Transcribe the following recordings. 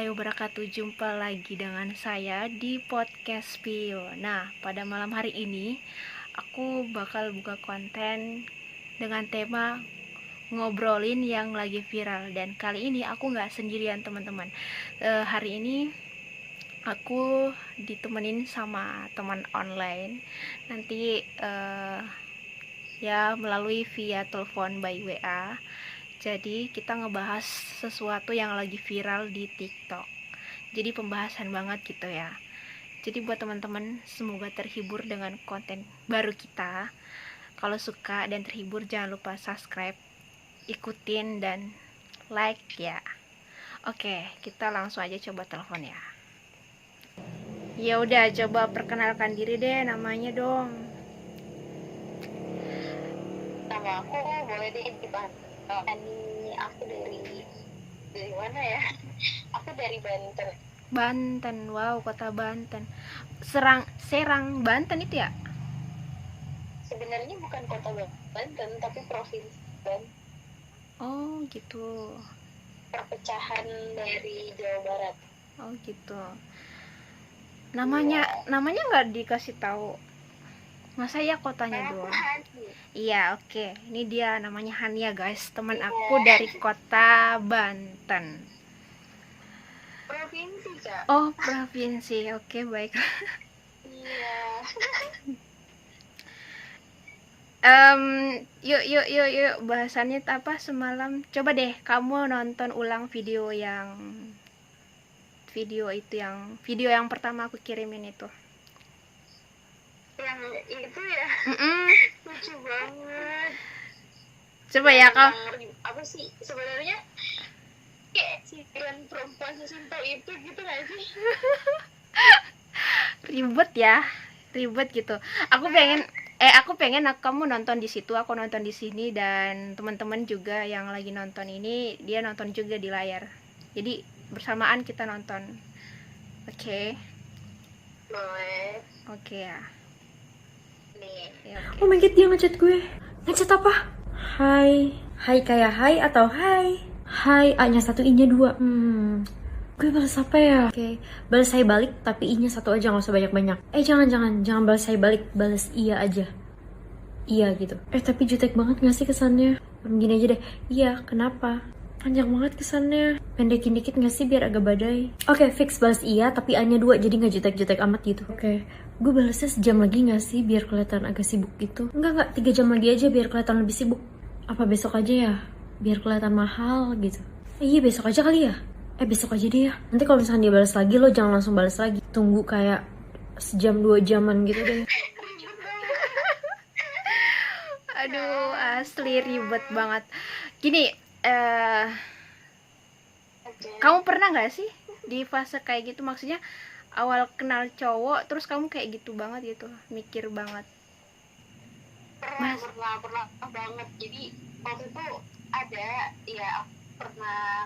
warahmatullahi wabarakatuh. Jumpa lagi dengan saya di podcast Pio. Nah, pada malam hari ini aku bakal buka konten dengan tema ngobrolin yang lagi viral. Dan kali ini aku nggak sendirian teman-teman. Hari ini aku ditemenin sama teman online. Nanti ya melalui via telepon by WA. Jadi kita ngebahas sesuatu yang lagi viral di TikTok. Jadi pembahasan banget gitu ya. Jadi buat teman-teman semoga terhibur dengan konten baru kita. Kalau suka dan terhibur jangan lupa subscribe, ikutin dan like ya. Oke, kita langsung aja coba telepon ya. Ya udah, coba perkenalkan diri deh, namanya dong. Nama aku boleh deh dipanggil Ani. Aku dari mana ya? Aku dari Banten. Banten, wow, kota Banten. Serang Banten itu ya? Sebenarnya bukan kota Banten, tapi provinsi Banten. Oh gitu. Perpecahan dari Jawa Barat. Oh gitu. Namanya nggak dikasih tahu. Masa ya kotanya doang? Iya, oke. Ini dia namanya Hania guys, teman aku dari kota Banten. Provinsi Kak. Oh, provinsi. Oke, baik. Iya. Yuk bahasannya apa semalam? Coba deh kamu nonton ulang video video yang pertama aku kirimin itu. Yang itu ya. Lucu banget. Coba ya kau. Apa sih sebenarnya? Kayak sindiran perempuan sesimpel itu gitu gak sih? Ribet gitu. Aku pengen kamu nonton di situ, aku nonton di sini, dan teman-teman juga yang lagi nonton ini dia nonton juga di layar. Jadi bersamaan kita nonton. Oke. Boleh. Oke ya. Nih. Ya, okay. Oh my god, dia ngechat gue. Ngechat apa? Hai. Hai kayak hai atau hai? Hai, A-nya 1, I-nya 2. Gue balas apa ya? Oke, balas saya balik tapi I-nya 1 aja, gak usah banyak-banyak. Jangan balas saya balik, balas iya aja. Iya gitu. Tapi jutek banget gak sih kesannya? Gini aja deh. Iya, kenapa? Panjang banget kesannya. Pendekin dikit gak sih biar agak badai? Oke, fix balas iya tapi A-nya 2, jadi gak jutek-jutek amat gitu. Oke, gue balasnya sejam lagi gak sih biar kelihatan agak sibuk gitu? Enggak, 3 jam lagi aja biar kelihatan lebih sibuk. Apa besok aja ya? Biar kelihatan mahal gitu. Iya, besok aja kali ya? Besok aja deh ya. Nanti kalau misalnya dia balas lagi, lo jangan langsung balas lagi. Tunggu kayak sejam 2 jaman gitu deh. Aduh, asli ribet banget. Gini, kamu pernah nggak sih di fase kayak gitu? Maksudnya awal kenal cowok, terus kamu kayak gitu banget gitu, mikir banget. Pernah banget. Jadi waktu itu ada ya, pernah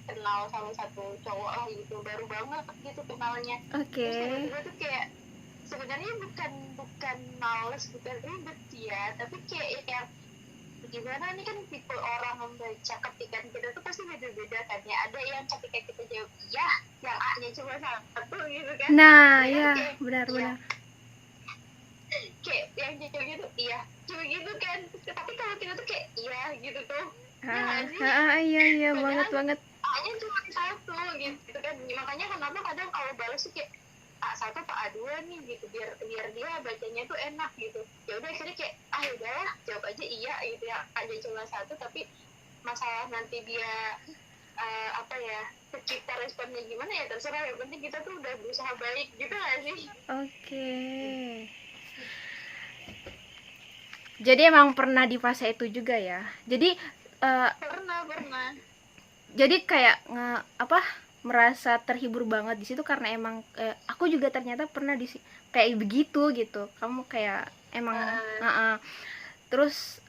kenal salah satu cowok lah gitu, baru banget gitu kenalnya. Oke. Terus tiba-tiba tuh kayak sebenarnya bukan males, bukan ribet ya, tapi kayak yang gimana nih, kan tipe orang membaca ketikan kita tuh pasti beda-beda kan ya. Ada yang ketika kita jawab iya, yang A-nya cuma 1 gitu kan. Nah, ya benar. Kayak yang jawab gitu iya cuma gitu kan, tapi kalau kita tuh kayak iya gitu tuh. Iya banget. A-nya cuma 1 gitu kan. Makanya kenapa kadang kalau balas tuh kayak A1 atau A2 nih gitu, biar dia bacanya tuh enak gitu. Ya udah akhirnya kayak udahlah jawab aja iya gitu ya, ada cuma 1. Tapi masalah nanti dia kita responnya gimana ya terserah, yang penting kita tuh udah berusaha baik gitu gak sih? Oke. Jadi emang pernah di fase itu juga ya. Jadi pernah. Jadi kayak merasa terhibur banget di situ karena emang aku juga ternyata pernah kayak begitu gitu. Kamu kayak emang terus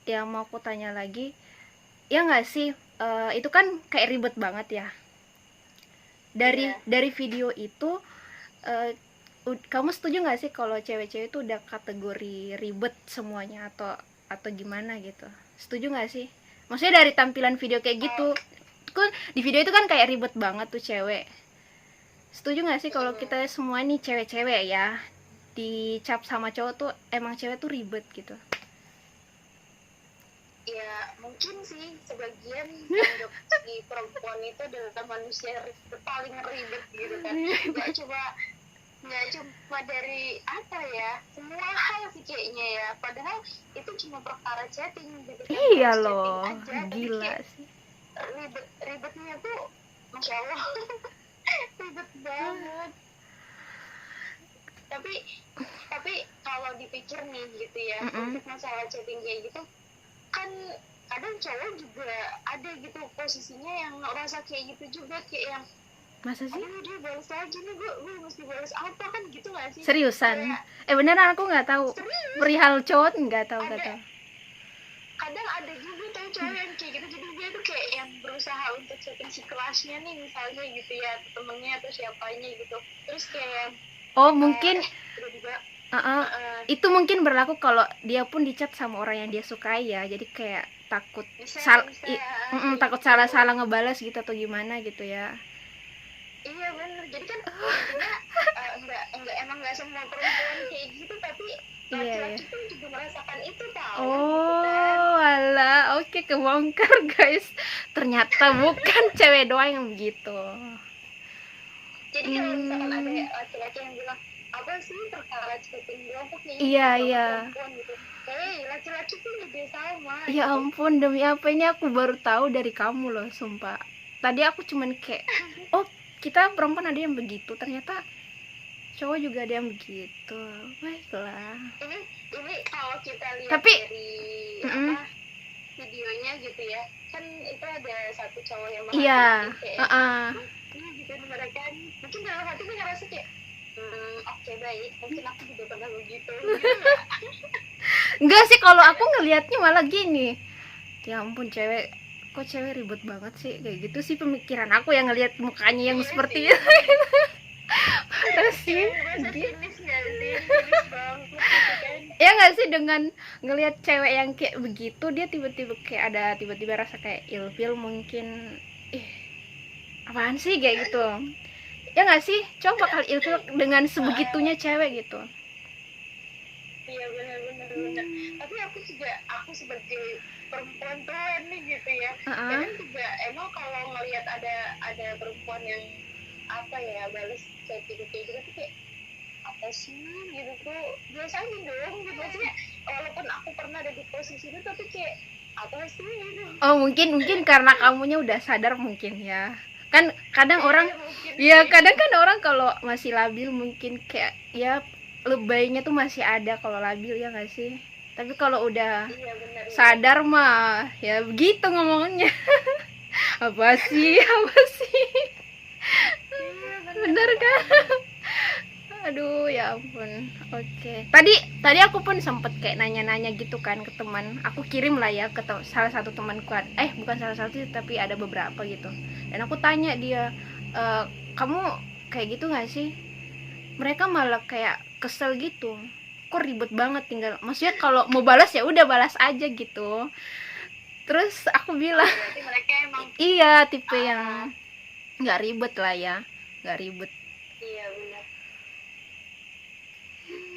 yang mau aku tanya lagi, ya nggak sih, itu kan kayak ribet banget ya. Dari video itu kamu setuju nggak sih kalau cewek-cewek itu udah kategori ribet semuanya atau gimana gitu? Setuju nggak sih? Maksudnya dari tampilan video kayak gitu, Maksudku di video itu kan kayak ribet banget tuh cewek. Setuju gak sih kalau kita semua nih cewek-cewek ya dicap sama cowok tuh emang cewek tuh ribet gitu? Ya mungkin sih sebagian menganggap si perempuan itu adalah manusia paling ribet gitu kan. Nggak cuma dari apa ya, semua hal sih kayaknya ya, padahal itu cuma perkara chatting gitu kan. Iya Chatting loh, aja, tapi gila kayak sih. ribetnya tuh masya Allah ribet banget. Tapi kalau dipikir nih gitu ya, untuk masalah chatting kayak gitu kan kadang cowok juga ada gitu posisinya yang ngerasa kayak gitu juga, kayak yang Masa sih? aduh dia balas lagi nih, gue mesti balas apa kan gitu gak sih? Seriusan? Kayak, Beneran aku nggak tahu. serius, Perihal cowok nggak tahu. kadang ada juga tuh cowok yang kayak gitu, jadi dia tuh kayak yang berusaha untuk setting si kelasnya nih misalnya gitu ya, temennya atau siapanya gitu, terus kayak Oh mungkin tiba-tiba itu mungkin berlaku kalau dia pun dicat sama orang yang dia sukai ya, jadi kayak takut bisa, takut salah ngebalas gitu atau gimana gitu ya. Iya benar, jadi kan intinya nggak semua perempuan kayak gitu, tapi laki-laki pun juga merasakan itu tau. Oh alah, oke, kebongkar guys, ternyata bukan cewek doang yang begitu. Jadi kalau misalkan ada laki-laki yang bilang apa sih perkara chatting doang kok kayaknya Iya perempuan gitu, laki-laki pun juga sama. Ya ampun, demi apa ini aku baru tahu dari kamu loh, sumpah. Tadi aku cuman kayak, oh kita perempuan ada yang begitu, ternyata cowok juga ada yang begitu. Baiklah. Ini kalau kita lihat Tapi, dari videonya gitu ya, kan itu ada satu cowok yang iya, gitu mereka mungkin dalam hati gue ngerasa kayak oke, baik, mungkin aku juga pernah begitu gitu. Enggak sih, kalau aku ngelihatnya malah gini, ya ampun cewek, kok cewek ribet banget sih, kayak gitu sih pemikiran aku yang ngelihat mukanya yang seperti itu. Terus sih ya nggak sih, dengan ngelihat cewek yang kayak begitu, dia tiba-tiba rasa kayak ilfil mungkin, apaan sih kayak gitu ya nggak sih, cowok bakal ilfil dengan sebegitunya cewek gitu. Iya benar. Tapi aku sebagai perempuan tua nih gitu ya, kadang juga emang kalau ngelihat ada perempuan yang apa ya balas chatting kayak gitu tuh kayak apa sih gitu tuh, biasanya dong gitu, maksudnya walaupun aku pernah ada di posisi itu tapi kayak apa sih gitu. Oh mungkin karena kamunya udah sadar mungkin ya, kan kadang orang ya kadang kan orang kalau masih labil mungkin kayak ya lebaynya tuh masih ada kalau labil, ya nggak sih? Tapi kalau udah sadar mah ya begitu ngomongnya. apa sih bener kan? Aduh ya ampun. Oke. Tadi aku pun sempet kayak nanya-nanya gitu kan ke teman. Aku kirim lah ya ke salah satu temanku. Bukan salah satu tapi ada beberapa gitu. Dan aku tanya dia, kamu kayak gitu nggak sih? Mereka malah kayak kesel gitu. Kok ribet banget tinggal. Maksudnya kalau mau balas ya udah balas aja gitu. Terus aku bilang, mereka emang iya tipe yang nggak ribet lah ya, nggak ribet. Iya benar.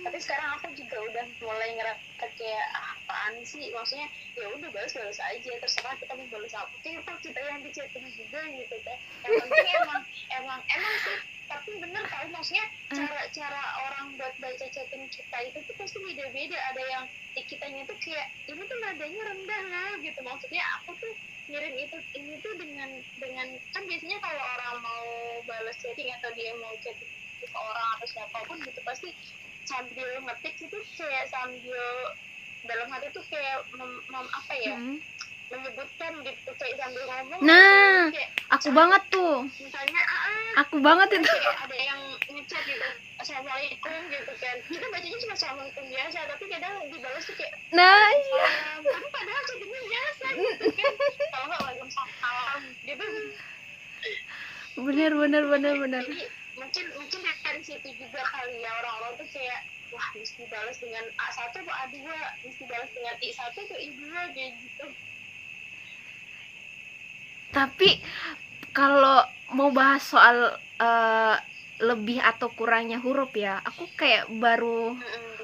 Tapi sekarang aku juga udah mulai ngerasa kayak apaan sih, maksudnya ya udah balas aja, terserah kita mau balas apa, kayak kita yang di chatting juga gitu kan. Yang penting emang sih, tapi bener tau, maksudnya cara orang buat baca chatting kita itu tuh pasti beda-beda. Ada yang kitanya tuh kayak ini tuh nadanya rendah lah gitu, maksudnya aku tuh ngirim ini tuh dengan kan biasanya kalau orang mau balas chatting atau dia mau chatting ke orang atau siapapun gitu pasti sambil ngetik itu kayak sambil dalam hati tuh kayak apa ya, menyebutkan gitu, kayak sambil ngomong. Nah, kayak, aku banget tuh. Misalnya aku banget itu. Kayak ada yang ngechat gitu, assalamualaikum gitu kan. Kita bacanya cuma assalamualaikum biasa, tapi kadang dibalas tuh kayak iya. Tapi padahal chattingnya biasa gitu kan. Kalau nggak waalaikumsalam gitu. Bener. Jadi mungkin dari situ juga kali ya orang-orang tuh kayak wah mesti balas dengan A1 atau A2, mesti balas dengan I1 atau I2 kayak gitu. Tapi kalau mau bahas soal lebih atau kurangnya huruf ya, aku kayak baru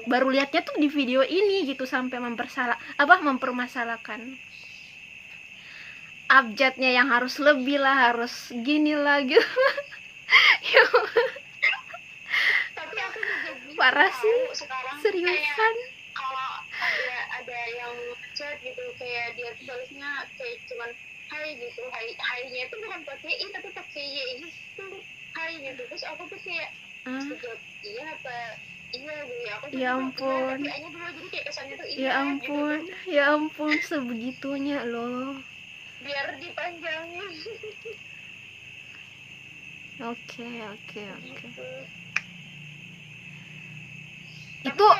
lihatnya tuh di video ini gitu, sampai mempermasalahkan abjadnya yang harus lebih lah, harus gini lah gitu. Tapi aku juga bingung Parah tahu sih, sekarang kayak seriusan. kalau ada yang chat gitu kayak dia tuh balasnya kayak cuman hai gitu, hai-nya itu bukan pakai i tapi pakai y gitu, hai gitu. Terus aku tuh kayak jawab iya apa iya gitu ya, aku tuh Ya jawab iya ampun, tapi a-nya dua, jadi kayak kesannya tuh ya iya gitu ampun, tuh, ya ampun, sebegitunya loh. biar dipanjangin Oke. gitu.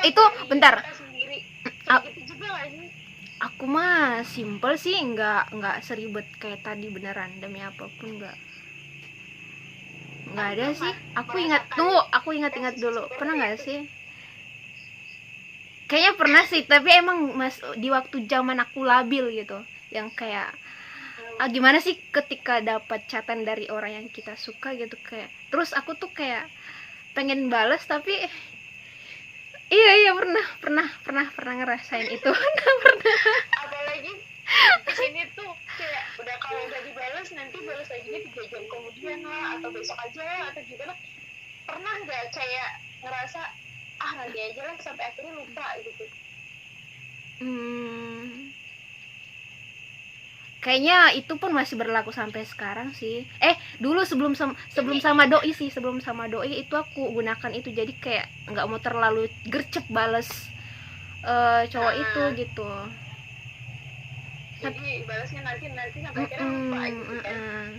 Itu bentar. Sendiri A- kayak gitu juga gak sih? Aku mah simple sih, nggak seribet kayak tadi, beneran, demi apapun nggak ada sih. Aku ingat dulu, pernah nggak sih? Kayaknya pernah sih, tapi emang di waktu zaman aku labil gitu, yang kayak gimana sih ketika dapat chatan dari orang yang kita suka gitu, kayak terus aku tuh kayak pengen bales tapi iya pernah ngerasain itu. Apalagi di sini tuh kayak udah kalau udah dibalas nanti balas lagi 3 jam kemudian lah atau besok aja lah atau gimana. Pernah nggak kayak ngerasa nanti aja lah sampai akhirnya lupa gitu? Kayaknya itu pun masih berlaku sampai sekarang sih. Dulu sebelum sama doi sih, sebelum sama doi itu aku gunakan itu, jadi kayak nggak mau terlalu gercep bales cowok itu gitu. Jadi balasnya nanti sampai akhirnya lupa gitu kan.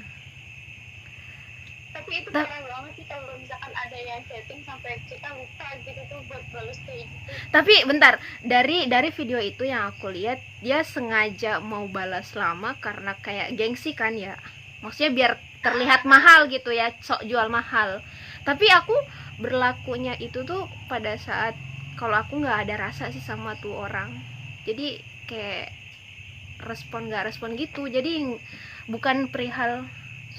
Tapi itu parah banget sih kalau misalkan ada yang chatting sampai kita lupa gitu tuh buat balas kayak gitu. Tapi bentar, dari video itu yang aku lihat, dia sengaja mau balas lama karena kayak gengsi kan ya, maksudnya biar terlihat mahal gitu ya, sok jual mahal. Tapi aku berlakunya itu tuh pada saat kalau aku nggak ada rasa sih sama tuh orang, jadi kayak nggak respon gitu, jadi bukan perihal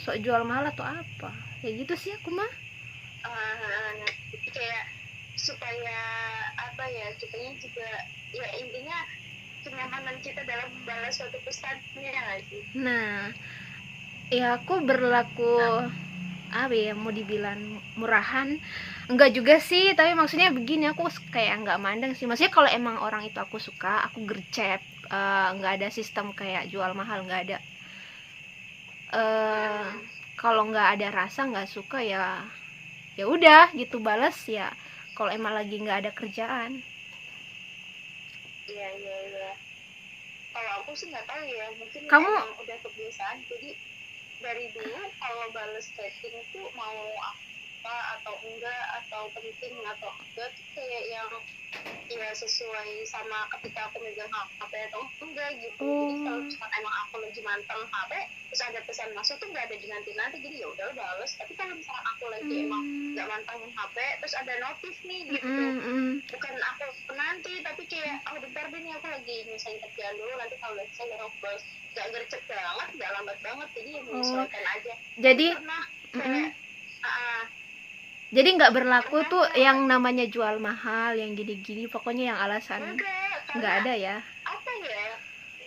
sok jual mahal atau apa ya gitu sih aku mah. Kayak supaya apa ya, kitanya juga ya intinya kenyamanan kita dalam membalas suatu pesannya nggak sih? Nah ya aku berlaku apa ya, mau dibilang murahan enggak juga sih, tapi maksudnya begini, aku kayak nggak mandang sih, maksudnya kalau emang orang itu aku suka, aku gercep, nggak ada sistem kayak jual mahal, nggak ada. Kalau nggak ada rasa, nggak suka, ya udah gitu, balas ya kalau emang lagi nggak ada kerjaan. Iya. Kalau aku sih nggak tahu ya, mungkin Kamu emang udah kebiasaan, jadi dari dulu kalau balas chatting tuh mau apa atau enggak, atau penting atau enggak tuh kayak yang ya sesuai sama ketika aku megang HP atau enggak gitu. Jadi kalau misalkan emang aku lagi manteng HP terus ada pesan masuk tuh nggak ada dinanti-nanti, jadi ya udah balas. Tapi kalau misalkan aku lagi emang nggak mantengin HP terus ada notif nih gitu, bukan aku penanti tapi kayak bentar deh nih aku lagi nyelesain kerjaan dulu, nanti kalau udah selesai baru balas. Nggak gercep banget, nggak lambat banget, jadi ya menyesuaikan aja. jadi pernah kayak jadi nggak berlaku tuh yang namanya jual mahal, yang gini-gini, pokoknya yang alasan nggak ada ya. Apa ya,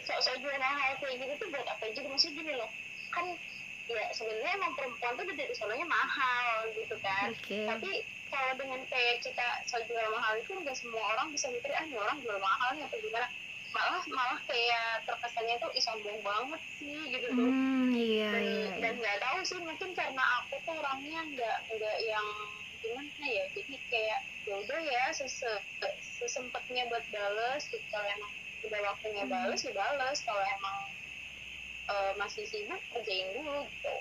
sok-sok jual mahal kayak gitu tuh buat apa juga? Maksudnya gini loh, kan ya sebenarnya emang perempuan tuh dari sononya mahal gitu kan. Tapi kalau dengan kayak kita sok jual mahal itu nggak semua orang bisa mikir ini orang jual mahal nih atau gimana, malah kayak terkesannya tuh sombong banget sih gitu tuh. Iya. Dan nggak tahu sih, mungkin karena aku tuh orangnya nggak yang gimana ya, jadi kayak yaudah ya sesempatnya buat balas gitu. Kalau emang udah waktunya balas ya balas, kalau emang masih sibuk kerjain dulu gitu.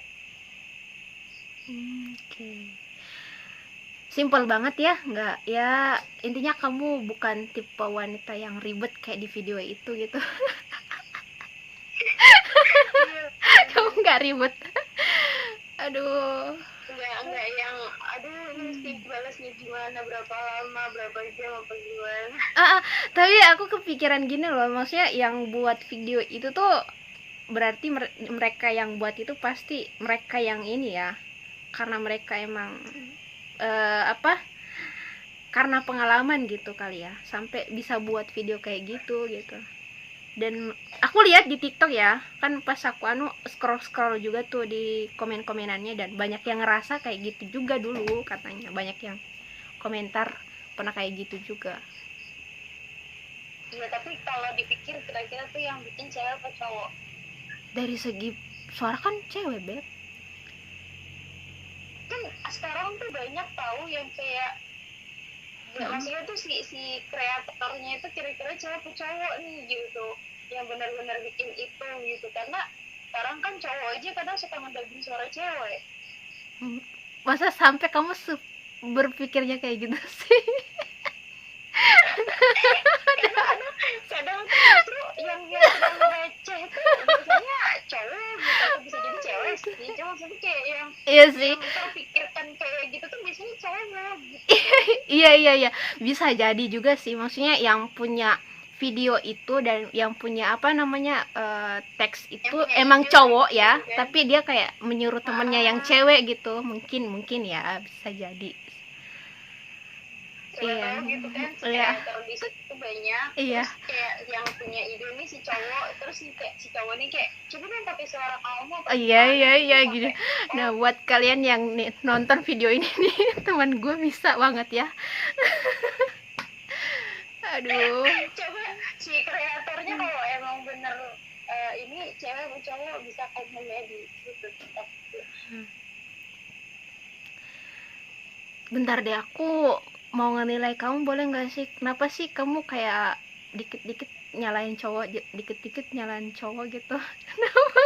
Simpel banget ya, nggak ya, intinya kamu bukan tipe wanita yang ribet kayak di video itu gitu. Kamu nggak ribet. Aduh, nggak yang ini mesti balasnya gimana, berapa lama, berapa jam apa gimana. tapi aku kepikiran gini loh, maksudnya yang buat video itu tuh berarti mereka yang buat itu pasti mereka yang ini ya, karena mereka emang apa, karena pengalaman gitu kali ya, sampai bisa buat video kayak gitu. Dan aku lihat di TikTok ya, kan pas aku scroll juga tuh di komen-komenannya, dan banyak yang ngerasa kayak gitu juga dulu, katanya banyak yang komentar pernah kayak gitu juga. Iya, tapi kalau dipikir kira-kira tuh yang bikin cewek apa cowok? Dari segi suara kan cewek, Beb. Kan sekarang tuh banyak tahu yang kayak ya, maksudnya tuh si kreatornya itu kira-kira cewek atau cowok nih gitu, yang benar-benar bikin itu gitu. Karena sekarang kan cowok aja kadang suka ngedabing suara cewek. Masa sampai kamu berpikirnya kayak gitu sih? Kadang tuh justru yang terlalu receh itu biasanya cowok gitu, atau bisa jadi cewek sih. Cuma maksudnya kayak yang Iya sih. yang terpikirkan kayak gitu tuh biasanya cewek gitu. Iya, bisa jadi juga sih, maksudnya yang punya video itu dan yang punya apa namanya teks itu emang cowok ya, gitu kan. tapi dia kayak menyuruh temennya yang cewek gitu, mungkin ya, bisa jadi. Siapa Iya. tahu gitu kan, Iya. kreator di situ banyak. Iya. Terus kayak yang punya ide nih si cowok, terus si cowok nih kayak coba dong pakai suara kamu apa Iya gitu, gitu. pakai, Nah, buat kalian yang nonton video ini nih, teman gue bisa banget ya. Aduh. coba si kreatornya kalau emang bener ini cewek atau cowok bisa komen ya di YouTube. Bentar deh, aku mau ngenilai kamu, boleh nggak sih? Kenapa sih kamu kayak dikit-dikit nyalain cowok, dikit-dikit nyalain cowok gitu? Kenapa?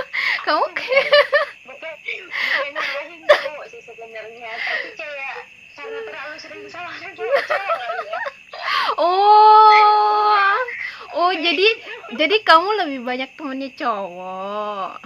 Kamu kayak bukan nyalahin cowok sih sebenarnya, tapi kayak karena terlalu sering disalahkan cowok-cowok kali ya. Oh, jadi kamu lebih banyak temennya cowok.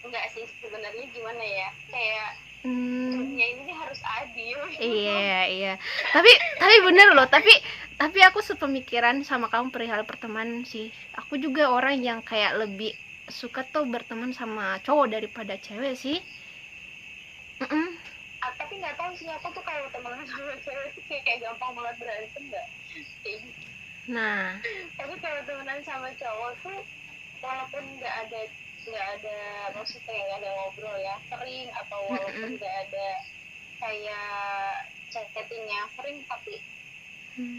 Enggak sih, sebenarnya gimana ya, kayak dunia ini harus adil. Iya. Tapi bener loh, tapi aku sepemikiran sama kamu perihal pertemanan sih. Aku juga orang yang kayak lebih suka tuh berteman sama cowok daripada cewek sih. Tapi nggak tahu sih, aku tuh kalau temenan sama cewek tuh kayak gampang banget berantem nggak? Nah, Tapi kalau temenan sama cowok tuh walaupun nggak ada maksudnya nggak ada ngobrol ya sering, atau walaupun nggak ada kayak chattingnya sering, tapi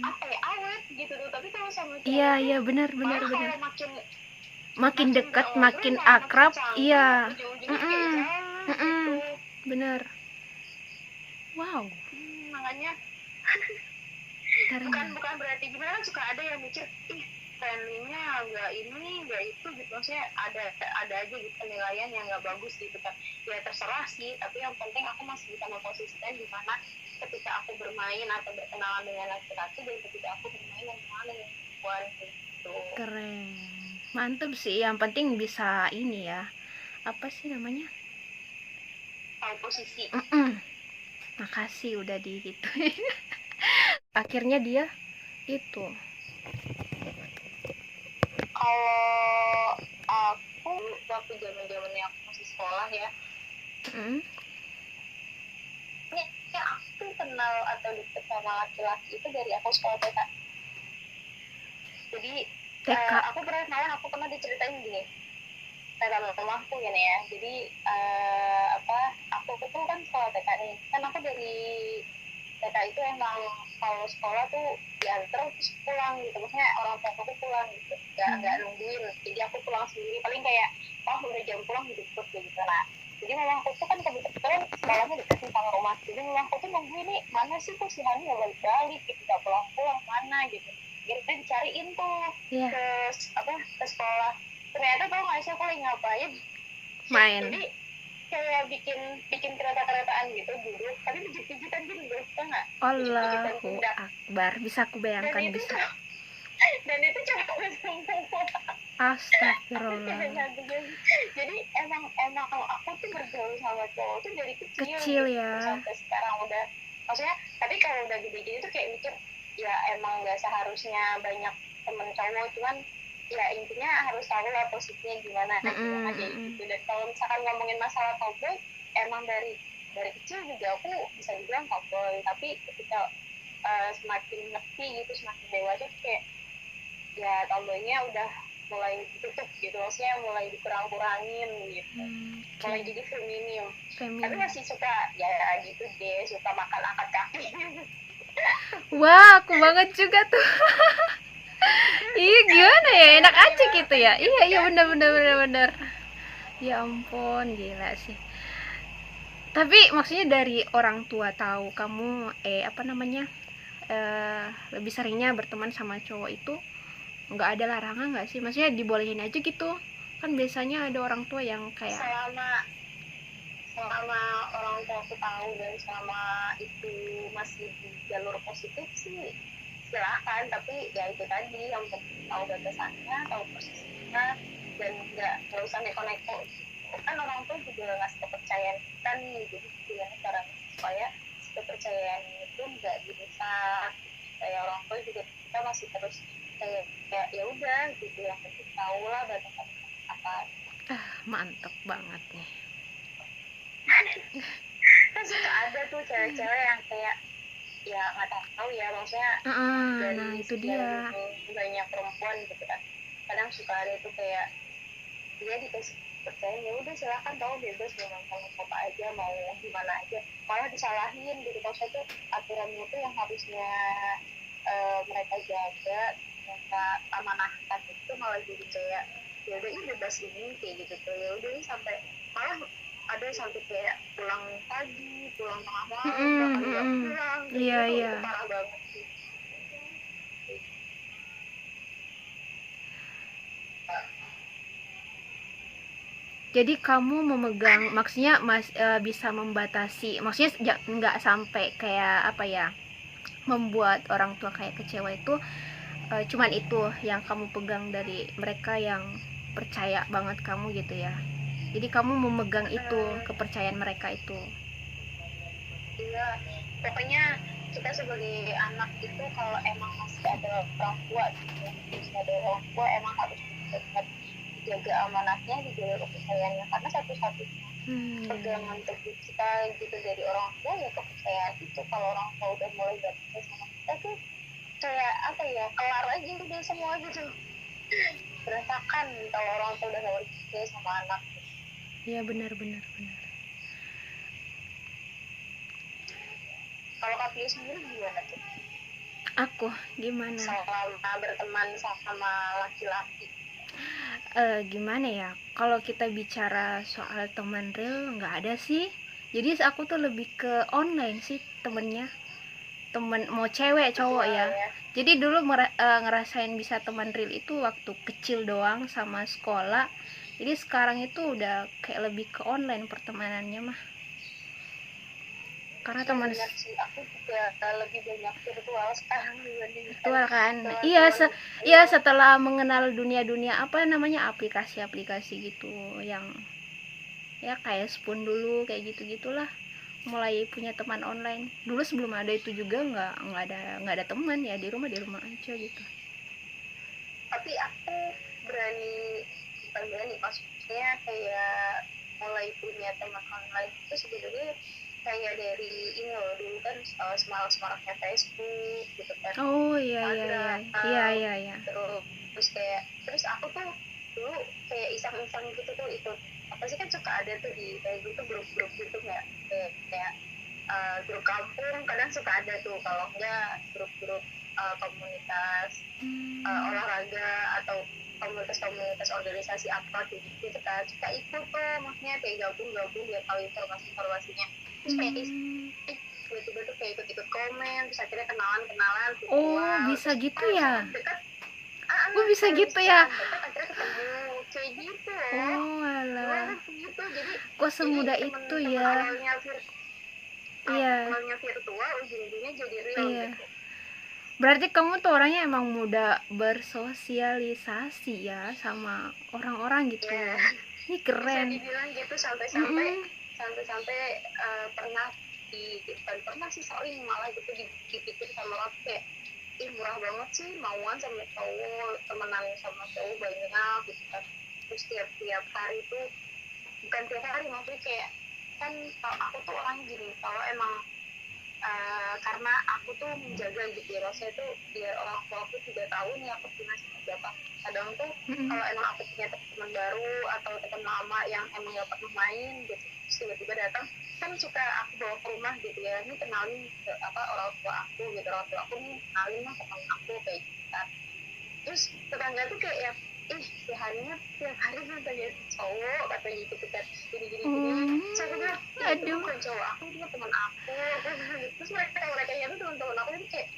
apa ya, awet gitu tuh. Tapi kalau sama cewek iya benar. kalau Makin dekat, ngobrol, makin malah akrab, canggung, iya. ujung-ujungnya kayak jalan gitu. Bener. Wow. Makanya bukan berarti gimana, kan suka ada yang mikir friendly-nya nggak itu gitu, maksudnya ada aja gitu penilaian yang nggak bagus gitu kan. Ya terserah sih, tapi yang penting aku masih bisa memposisikan di mana ketika aku bermain atau berkenalan dengan laki-laki, dan ketika aku bermain dengan perempuan gitu. Keren, mantep sih. Yang penting bisa ini ya, apa sih namanya, Tahu posisi. Makasih udah digituin. Akhirnya dia itu. Kalau aku waktu zaman-zamannya aku masih sekolah ya, ya aku kenal atau deket sama laki-laki itu dari aku sekolah TK. Jadi aku pernah diceritain gini kata mamaku gini ya. Jadi aku tuh kan sekolah TK nih, kan aku dari TK itu emang kalau sekolah tuh diantar terus pulang gitu, maksudnya orang tua aku pulang gitu, nggak nungguin. Jadi aku pulang sendiri, paling kayak udah jam pulang dijemput gitu. Nah, jadi mamaku tuh kan kebetulan sekolahnya dekat sama rumah, jadi mamaku tuh nungguin nih, mana sih kok si Hani nggak balik-balik gitu, nggak pulang mana gitu. Jadi dicariin tuh ke sekolah. Ternyata tau nggak sih aku lagi ngapain? Main. Jadi kayak bikin kereta-keretaan gitu, duduk tapi pijit-pijitan gitu, tau nggak? Allahu Akbar, bisa aku bayangkan. Bisa. Dan itu cewek semua. Astagfirullah. Jadi emang aku tuh bergaul sama cowok tuh dari kecil ya, sampai sekarang udah, maksudnya. Tapi kalau udah gede-gede tuh kayak mikir ya emang nggak seharusnya banyak temen cowok, cuman ya intinya harus tahu lah posisinya gimana kayak gitu. Dan kalau misalkan ngomongin masalah tomboy, emang dari kecil juga aku bisa dibilang tomboy, tapi ketika semakin ngerti gitu, semakin dewasa tuh kayak ya tomboynya udah mulai ditutup gitu, maksudnya mulai dikurang-kurangin gitu, mulai jadi feminim. Tapi masih suka ya gitu deh, suka makan angkat kaki. Wah, aku banget juga tuh. Iya, gimana ya, enak aja gitu ya. Iya bener. Ya ampun, gila sih. Tapi maksudnya dari orang tua tahu kamu lebih seringnya berteman sama cowok itu, nggak ada larangan nggak sih? Maksudnya dibolehin aja gitu? Kan biasanya ada orang tua yang kayak selama orang tua aku tahu dan selama itu masih di jalur positif sih silakan, tapi ya itu tadi yang penting tahu batasannya, tahu posisinya, dan nggak usah neko-neko. Kan orang tua juga ngasih kepercayaan kita nih, jadi gimana caranya supaya kepercayaan itu nggak dirusak. Kayak orang tua juga kita masih terus kayak ya udah gitu, yang penting tahu lah batasan apa. mantep banget nih. Kan suka ada tuh cewek-cewek yang kayak ya nggak tahu ya, maksudnya dari Nah itu dia. banyak perempuan gitu kan, kadang suka ada tuh kayak dia dikasih percaya ya udah silakan kamu bebas mau nonton apa aja, mau gimana aja, malah disalahin gitu. Maksudnya tuh aturannya tuh yang harusnya mereka jaga, mereka amanahkan itu malah jadi kayak ya udah ini bebas ini kayak gitu tuh, ya udah ini sampai malah ada sampai kayak pulang pagi, pulang tengah malam, bahkan nggak pulang. Iya. Itu parah banget sih. Jadi kamu memegang, maksudnya bisa membatasi, maksudnya nggak sampai kayak apa ya, membuat orang tua kayak kecewa itu. Cuman itu yang kamu pegang dari mereka yang percaya banget kamu gitu ya. Jadi kamu memegang itu, kepercayaan mereka itu. Iya, pokoknya kita sebagai anak itu kalau emang masih ada orang tua gitu, masih ada orang tua emang harus tetap jaga amanatnya, dijaga kepercayaannya, karena satu-satunya pegangan teguh kita gitu dari orang tua ya kepercayaan itu. Kalau orang tua udah mulai berpercaya sama kita tuh kayak apa ya, kelar aja udah semua gitu, berantakan kalau orang tua udah gak percaya sama anak. Iya benar. Kalau Kak Pio sendiri gimana tuh? Aku gimana? Selama berteman sama laki-laki. Gimana ya? Kalau kita bicara soal teman real nggak ada sih. Jadi aku tuh lebih ke online sih temennya. Temen mau cewek cowok ya. Jadi dulu ngerasain bisa teman real itu waktu kecil doang sama sekolah. Jadi sekarang itu udah kayak lebih ke online pertemanannya mah. Karena teman aku juga lebih banyak virtual sekarang dibanding virtual kan. Iya setelah mengenal dunia apa namanya, aplikasi gitu yang ya kayak Spoon dulu kayak gitulah, mulai punya teman online. Dulu sebelum ada itu juga nggak ada teman ya, di rumah aja gitu. Tapi aku bukan berani maksudnya kayak mulai punya teman online itu sebenarnya kayak dari ini loh, dulu kan semarak-semaraknya Facebook gitu kan. Oh iya. Terus aku tuh dulu kayak iseng-iseng gitu tuh ikut apa sih, kan suka ada tuh di Facebook tuh grup-grup gitu kayak grup kampung, kadang suka ada tuh, kalau enggak grup-grup komunitas olahraga atau komunitas organisasi apa gitu kan, suka ikut tuh, maksudnya kayak gabung dia tahu informasinya. Terus kayak tiba-tiba tuh kayak ikut komen, terus akhirnya kenalan bisa gitu ya. bisa gitu ya. Akhirnya ketemu kayak gitu loh. Oh alah. Gitu. Jadi kok semudah itu ya. Awalnya virtual, ujung-ujungnya jadi real gitu. Berarti kamu tuh orangnya emang mudah bersosialisasi ya sama orang-orang gitu. Ini keren. Bisa dibilang gitu, sampai pernah sih saling malah gitu dipikir sama orang kayak murah banget sih, mauan sama cowok, temenan sama cowok banyak gitu kan. Terus tiap hari tuh, bukan tiap hari, maksudnya kayak kan kalau aku tuh orang gini, kalau emang karena aku tuh menjaga gitu ya, saya tuh biar orang tua aku tidak tahu nih aku punya sama siapa. Kadang tuh kalau emang aku punya teman baru atau teman lama yang emang gak pernah main gitu, terus tiba-tiba datang, kan suka aku bawa ke rumah gitu ya, ini kenalin ke orang tua aku gitu, orang tua aku nih kenalin lah ke teman aku kayak gitu kan. Terus tetangga tuh kayak ya, si harinya tiap hari kan tanya cowok katanya gitu kan, gini. Terus aku bilang, itu Aduh. bukan cowok aku, dia teman aku. Terus mereka itu teman-teman aku itu kayak,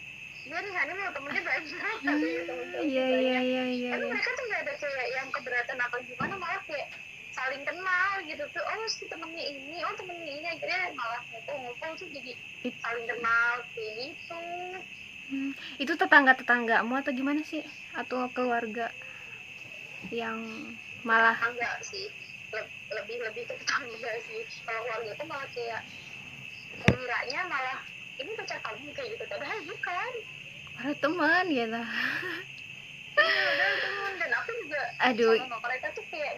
dia nih Hani mau temennya banyak katanya, temen-temennya Iya iya banyak. iya iya. Tapi mereka tuh gak ada kayak yang keberatan apa gimana, malah kayak saling kenal gitu tuh. Oh si temennya ini, oh temennya ini, akhirnya malah ngumpul tuh jadi saling kenal kayak gitu. Itu tetangga-tetanggamu atau gimana sih? Atau keluarga yang malah Enggak sih, lebih ke tetangga sih. Kalau keluarga tuh malah kayak ngiranya malah ini pacar kamu kayak gitu, padahal bukan. para teman gitu. Iya, padahal temen. Dan aku juga Aduh, sama mereka tuh kayak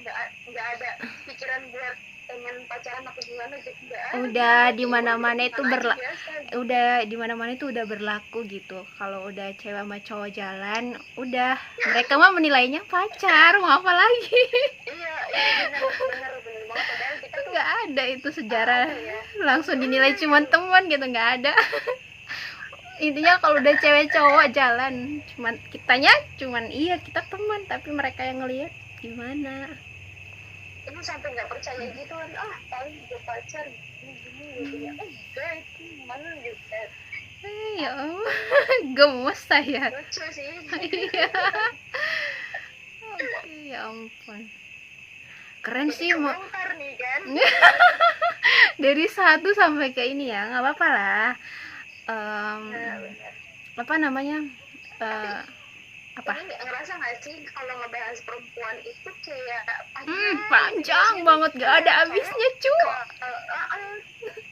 nggak ada pikiran buat pengen pacaran apa gimana gitu, nggak ada. udah di Kayak mana-mana udah itu temenan aja biasa gitu. udah di mana-mana itu udah berlaku gitu. Kalau udah cewek sama cowok jalan, udah mereka mah menilainya pacar, mau apa lagi? Iya bener banget, padahal kita tuh Nggak ada itu sejarah apa ya, langsung dinilai cuman teman gitu, nggak ada. Intinya kalau udah cewek cowok jalan, cuman kitanya cuman iya kita teman, tapi mereka yang ngelihat gimana. ini sampai nggak percaya gitu kan, paling juga pacar gini gitu ya, enggak itu mana gitu kan. Ya Allah, gemes saya. Lucu sih. Iya. Oke, ya ampun. Keren Jadi sih, kebongkar nih kan. dari 1 sampai ke ini ya, nggak apa-apa lah. Bener. Apa namanya? Apa? Ini ngerasa nggak sih kalau ngebahas perempuan itu kayak Panjang gitu. banget, gak ada habisnya, cu.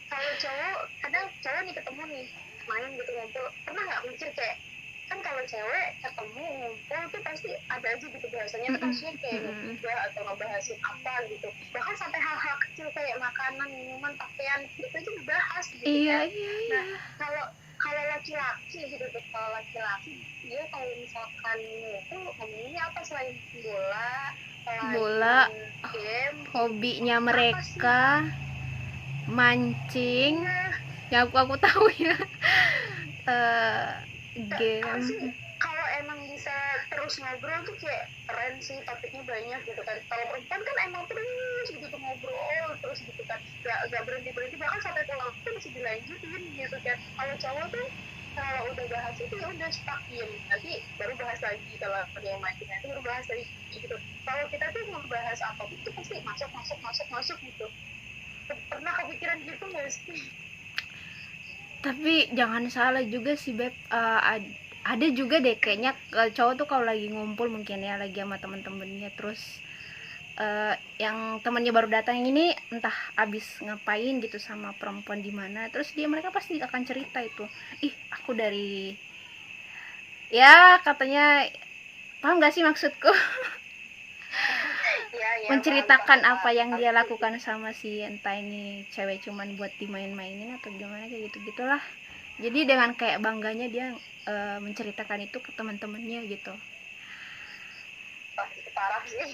Kalau cowok, kadang cowok nih ketemu nih main gitu ngumpul, pernah nggak mikir kayak, kan kalau cewek ketemu ngumpul tuh pasti ada aja gitu bahasanya, tuh maksudnya kayak juga atau ngebahasin apa gitu, bahkan sampai hal-hal kecil kayak makanan, minuman, pakaian itu aja dibahas gitu Iya, kan. iya, Nah iya. kalau laki-laki gitu tuh, kalau laki-laki dia kalau misalkan itu ngomongnya apa selain Bola, game, hobinya mereka mancing, yang aku tahu ya. Game. Kalau emang bisa terus ngobrol tuh kayak keren sih, topiknya banyak gitu kan. Kalau perempuan kan emang terus gitu tuh ngobrol terus gitu kan, gak berhenti bahkan sampai pulang tuh masih dilanjutin gitu kan. Kalau cowok tuh kalau udah bahas itu ya udah stuck diem, nanti baru bahas lagi. Kalau ada yang mancing nanti baru bahas lagi gitu. Kalau kita tuh membahas apa itu pasti masuk gitu. Pernah kepikiran gitu nggak sih? Tapi jangan salah juga sih, Beb. Ada juga deh kayaknya cowok tuh kalau lagi ngumpul mungkin ya, lagi sama temen-temennya, terus yang temennya baru datang ini entah abis ngapain gitu sama perempuan di mana, terus mereka pasti akan cerita itu, ih aku dari, ya katanya, paham gak sih maksudku? Ya, menceritakan paham. apa yang dia lakukan sama si entah ini cewek cuman buat dimain-mainin atau gimana kayak gitu gitulah. Jadi dengan kayak bangganya dia menceritakan itu ke teman-temannya gitu. Wah, itu parah sih.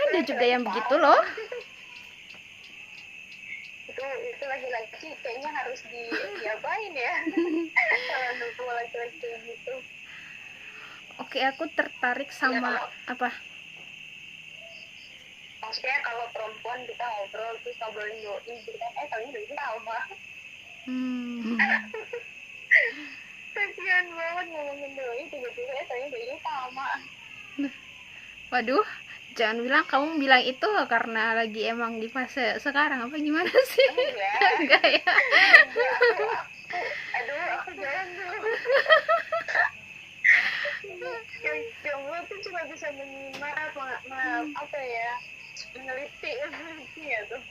Ada juga yang begitu loh. Itu laki-laki kayaknya harus diapain ya. Kalau nunggu laki-laki kayak gitu. Oke, aku tertarik sama apa? Maksudnya kalau perempuan kita ngobrol terus ngobrolin doi gitu kan, taunya doi itu sama. Kasian banget ngomongin doi, tiba-tiba taunya doi itu sama. Waduh, jangan bilang kamu bilang itu karena lagi emang di fase sekarang apa gimana sih? Enggak ya? Aku jalan dulu. Yang jomblo tuh cuma bisa menyimak, apa ya, meneliti ya tuh.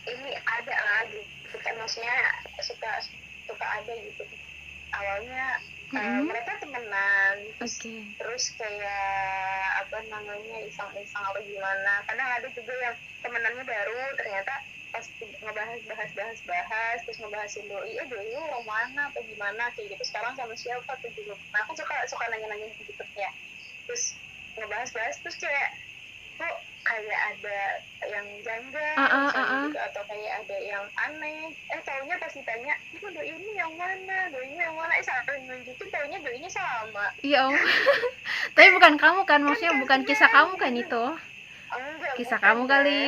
Ini ada lagi, bukan maksudnya suka ada gitu. awalnya Mm-mm. mereka temenan, Oke. terus kayak apa namanya iseng-iseng apa gimana. Kadang ada juga yang temenannya baru, ternyata pas ngebahas terus ngebahasin doi lu orang mana apa gimana kayak gitu, sekarang sama siapa tuh gitu. Nah, aku suka nanya-nanya gitu ya, terus ngebahas terus kayak kok kayak ada yang janggal misalnya gitu, atau kayak ada yang aneh, taunya pas ditanya itu doi ini yang mana, sampai nunjukin taunya doinya sama. Iya om. Tapi bukan kamu kan, maksudnya Kan bukan kisah kasihan kamu kan gitu. itu. Enggak, Kisah bukan, kamu kali.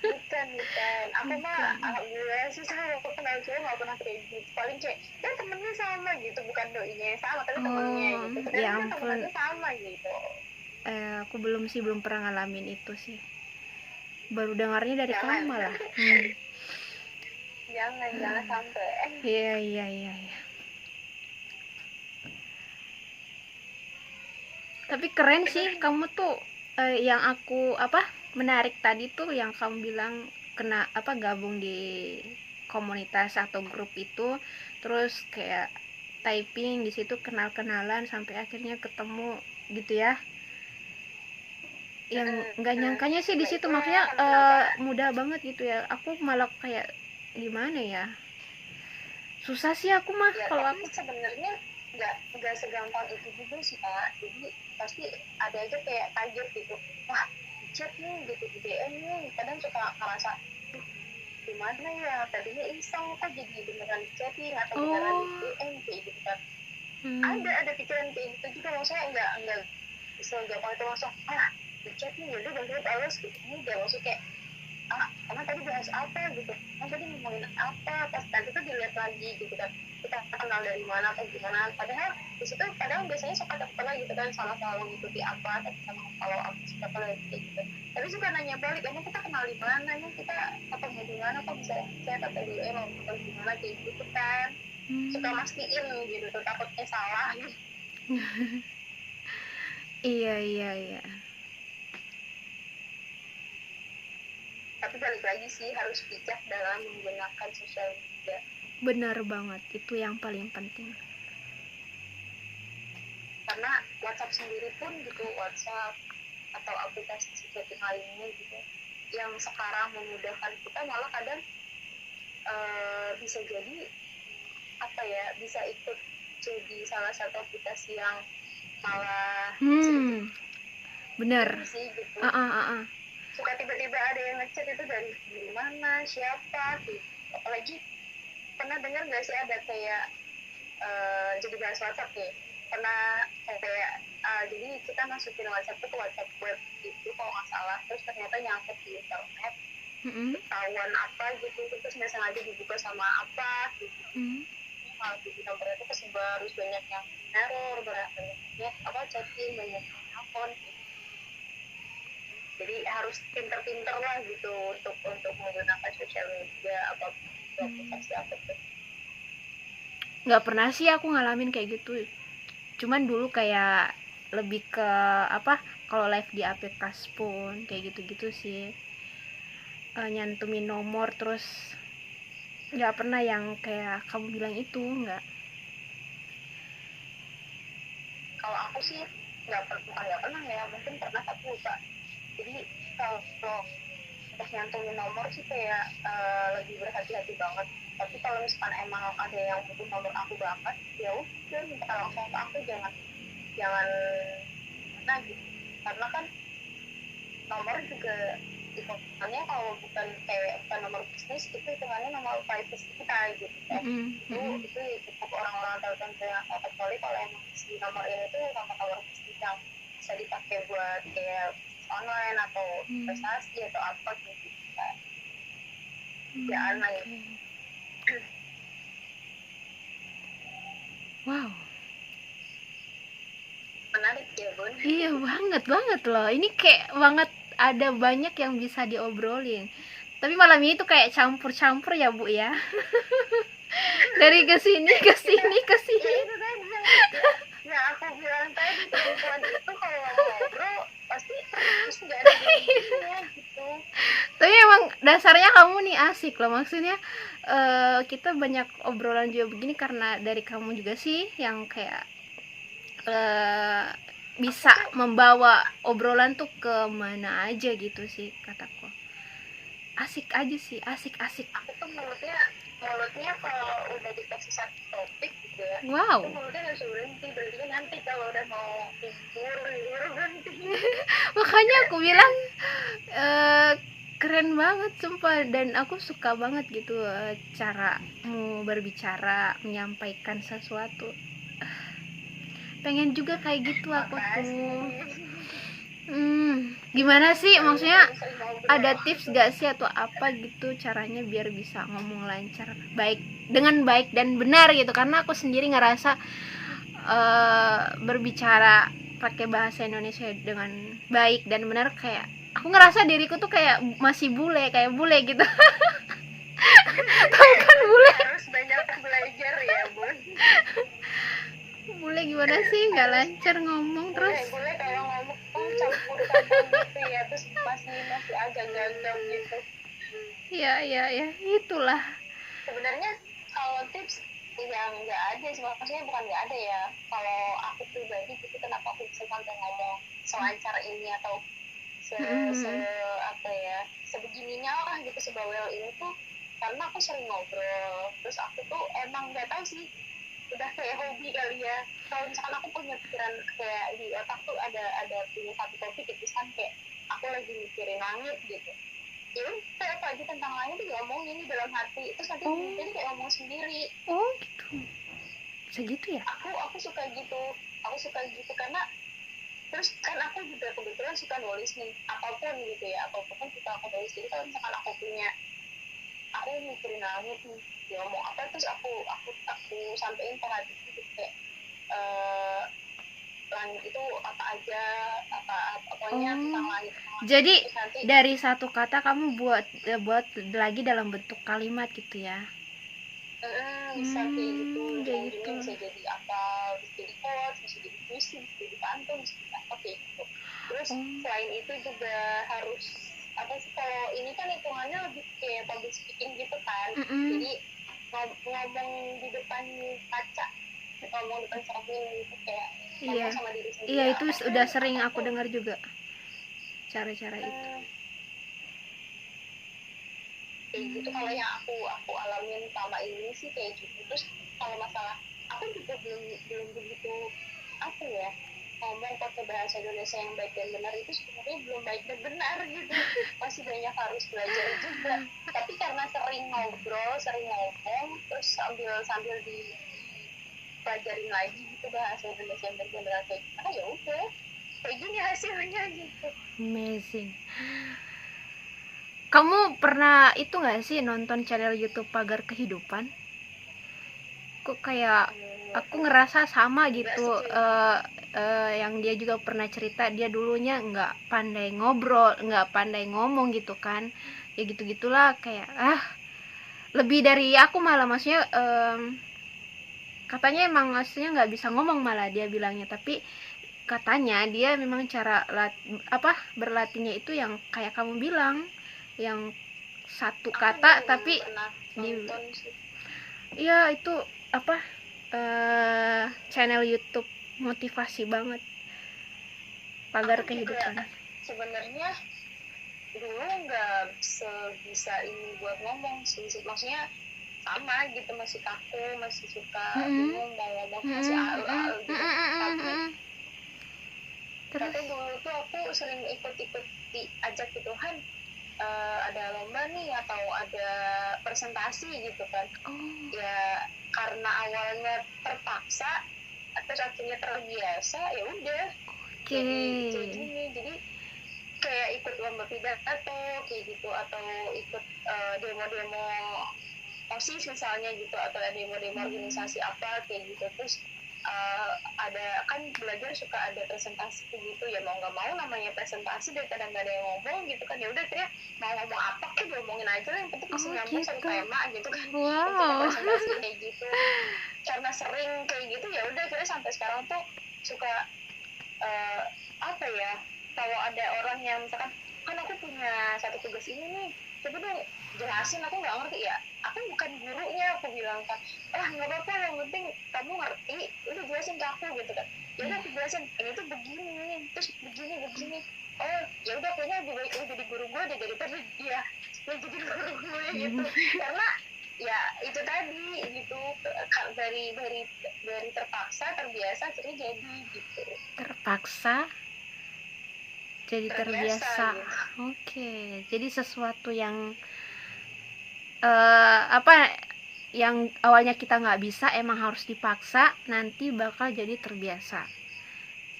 bukan aku mah alhamdulillah sih sama aku kenal cowok nggak pernah kayak gitu, paling kayak ya temennya sama gitu, bukan doinya yang sama tapi temennya gitu, Oh, ternyata ya kan ampun. temennya sama gitu. Aku belum pernah ngalamin itu sih. Baru dengarnya dari Jangan. kamu malah. Jangan sampai. Iya. Tapi keren sih kamu tuh, yang aku menarik tadi tuh yang kamu bilang kena gabung di komunitas atau grup itu, terus kayak typing di situ, kenal-kenalan sampai akhirnya ketemu gitu ya. Yang nggak nyangkanya sih di situ, maksudnya mudah banget gitu ya. Aku malah kayak gimana ya, susah sih aku mah Ya, kalau tapi sebenarnya nggak segampang itu juga sih Kak. Jadi pasti ada aja kayak kaget gitu, wah chat nih gitu di DM nih, kadang suka ngerasa gimana ya, tadinya iseng kok jadi beneran chatting atau beneran di DM kayak gitu kan. Ada pikiran kayak gitu juga, maksudnya nggak segampang itu langsung di chat nih yaudah bantu balas gitu. Ini udah maksud kayak karena tadi bahas apa gitu, tadi ngomongin apa, pas nanti tuh dilihat lagi gitu kan, kita kenal dari mana atau gimana, padahal di situ biasanya suka dapet lagi gitu kan, sama-sama mengikuti apa, tapi sama kalau aku suka lagi gitu, tapi suka nanya balik, emang kita kenal di mana, emang kita ketemu di mana, kok bisa chat atau DM atau gimana kayak gitu kan, suka mastiin gitu, takutnya salah gitu. Iya. Tapi balik lagi sih, harus bijak dalam menggunakan sosial media. Benar banget, itu yang paling penting. Karena WhatsApp sendiri pun gitu, WhatsApp atau aplikasi chatting lainnya gitu, yang sekarang memudahkan kita, malah kadang bisa jadi bisa ikut jadi salah satu aplikasi yang malah bener sih gitu. Suka tiba-tiba ada yang ngechat itu dari mana, siapa gitu. Apalagi pernah dengar nggak sih ada kayak jadi bahas WhatsApp nih, pernah kayak jadi kita masukin WhatsApp itu ke WhatsApp web gitu kalau nggak salah, terus ternyata nyangkut di internet, ketahuan apa gitu, terus nggak sengaja dibuka sama apa gitu. Kalau di nomornya itu kesebar, harus banyak yang error, banyak chatting, banyak yang nelfon gitu. Jadi harus pinter-pinter lah gitu untuk menggunakan sosial media aplikasi apapun. Nggak pernah sih aku ngalamin kayak gitu, cuman dulu kayak lebih ke kalau live di aplikasi pun kayak gitu-gitu sih, nyantumin nomor, terus nggak pernah yang kayak kamu bilang itu, nggak. Kalau aku sih nggak pernah ya, mungkin pernah tapi lupa. Jadi kalau untuk nyantumin nomor sih kayak lebih berhati-hati banget. Tapi kalau misalkan emang ada yang butuh nomor aku banget, ya udah minta langsung ke aku, jangan gitu. Karena kan nomor juga hitungannya, kalau bukan nomor bisnis, itu hitungannya nomor privacy kita gitu kan. Itu cukup orang-orang tertentu yang tahu, kecuali kalau emang si nomor ini tuh nomor bisnis yang bisa dipakai buat kayak online atau investasi atau apa gitu kan. Ya aneh. Wow, menarik ya Bun. iya banget loh, ini kayak banget ada banyak yang bisa diobrolin, tapi malam ini tuh kayak campur-campur ya Bu ya. Dari kesini Ya itu tadi yang aku bilang tadi, perempuan itu kalau ngobrol pasti terus nggak ada berhentinya gitu. Tapi emang dasarnya kamu nih asik loh, maksudnya kita banyak obrolan juga begini karena dari kamu juga sih yang kayak bisa membawa obrolan tuh ke mana aja gitu sih kataku. Asik aja sih, asik. Aku tuh mulutnya kalau udah dikasih satu topik gitu ya, Wow. itu mulutnya nggak bisa berhenti nanti kalau udah mau tidur berhenti. Makanya aku bilang keren banget sumpah, dan aku suka banget gitu caramu berbicara, menyampaikan sesuatu. Pengen juga kayak gitu aku tuh. Gimana sih maksudnya, ada tips gak sih atau apa gitu caranya biar bisa ngomong lancar, dengan baik dan benar gitu, karena aku sendiri ngerasa berbicara pakai bahasa Indonesia dengan baik dan benar, kayak aku ngerasa diriku tuh kayak masih bule gitu. Tahu kan bule? Harus banyak belajar ya Bun. Bule gimana sih, nggak lancar ngomong terus. Bule kalau ngomong campur gitu ya, terus masih agak gagap gitu. Iya, itulah. Sebenarnya kalau tips yang nggak ada sih, maksudnya bukan nggak ada ya. Kalau aku pribadi gitu, kenapa aku bisa sampai ngomong selancar ini atau sebegininya lah gitu, sebawel ini tuh karena aku sering ngobrol. Terus aku tuh emang nggak tahu sih, udah kayak hobi kali ya. Kalau misalkan aku punya pikiran kayak di otak tuh ada punya satu topik gitu kan, kayak aku lagi mikirin langit gitu, ya udah apa aja tentang langit tuh ngomongin di dalam hati, terus nanti jadi kayak ngomong sendiri. Oh gitu, segitu ya. Aku suka gitu karena terus kan aku juga kebetulan suka nulis nih, apapun gitu ya, apapun suka aku nulis. Jadi kalau misalkan aku mikirin langit nih, dia ngomong apa, terus aku sampein ke hati gitu, kayak langit itu apa aja, pokoknya tentang langit. Jadi dari satu kata kamu buat lagi dalam bentuk kalimat gitu ya. Bisa kayak gitu, gitu. Bisa jadi apa, bisa jadi quotes, bisa jadi puisi, bisa jadi pantun, bisa jadi apa kayak gitu. Terus selain itu juga harus apa sih, kalau ini kan hitungannya lebih kayak public speaking gitu kan. Jadi ngomong di depan kaca, ngomong di depan cermin gitu, kayak ngomong sama diri sendiri. Iya, itu udah sering aku dengar juga cara-cara itu. Kayak gitu kalau yang aku alamin sama ini sih kayak gitu. Terus kalau masalah aku juga belum begitu apa ya, ngomong pakai bahasa Indonesia yang baik dan benar itu sebenarnya belum baik dan benar gitu. Masih banyak harus belajar juga. Tapi karena sering ngobrol, sering ngomong, terus sambil dipelajarin lagi gitu bahasa Indonesia yang baik dan benar kayak gimana, ya udah kayak gini hasilnya gitu. Amazing. Kamu pernah itu nggak sih nonton channel YouTube Pagar Kehidupan? Kok kayak aku ngerasa sama gitu. Yang dia juga pernah cerita dia dulunya nggak pandai ngobrol, nggak pandai ngomong gitu kan. Ya gitu-gitulah, kayak lebih dari aku malah, maksudnya katanya emang maksudnya nggak bisa ngomong malah dia bilangnya, tapi katanya dia memang cara berlatihnya itu yang kayak kamu bilang, yang satu kata tapi iya itu apa, channel YouTube motivasi banget, Pagar Kehidupan. Sebenarnya dulu nggak sebisa ini buat ngomong sih, maksudnya sama gitu, masih kaku, masih suka bingung mau ngomong, masih alu-alu gitu. Tapi dulu tuh aku sering ikut diajak gitu kan, ada lomba nih atau ada presentasi gitu kan. Ya karena awalnya terpaksa terus akhirnya terbiasa, ya udah jadi kayak ikut lomba pidato kayak gitu, atau ikut demo-demo OSIS misalnya gitu, atau demo-demo organisasi apa kayak gitu. Terus ada kan belajar suka ada presentasi gitu ya, mau nggak mau namanya presentasi daripada nggak ada yang ngomong gitu kan, ya udah akhirnya mau ngomong apa kan diomongin aja lah, yang penting bisa nyambung satu tema gitu kan. Wow. Presentasi kayak gitu, karena sering kayak gitu ya udah akhirnya sampai sekarang tuh suka apa ya, kalau ada orang yang misalkan kan aku punya satu tugas ini nih, coba dong jelasin, aku nggak ngerti ya, aku bukan gurunya, aku bilang kan nggak apa-apa, yang penting kamu ngerti, udah jelasin ke aku gitu kan. Ya udah aku jelasin, ini tuh begini, terus begini. Oh ya udah, kayaknya lebih baik lu jadi guru gue deh daripada dia yang jadi guru gue gitu. Karena ya itu tadi gitu, dari terpaksa terbiasa akhirnya jadi gitu. Terpaksa jadi terbiasa. Gitu. Oke, jadi sesuatu yang yang awalnya kita nggak bisa emang harus dipaksa, nanti bakal jadi terbiasa.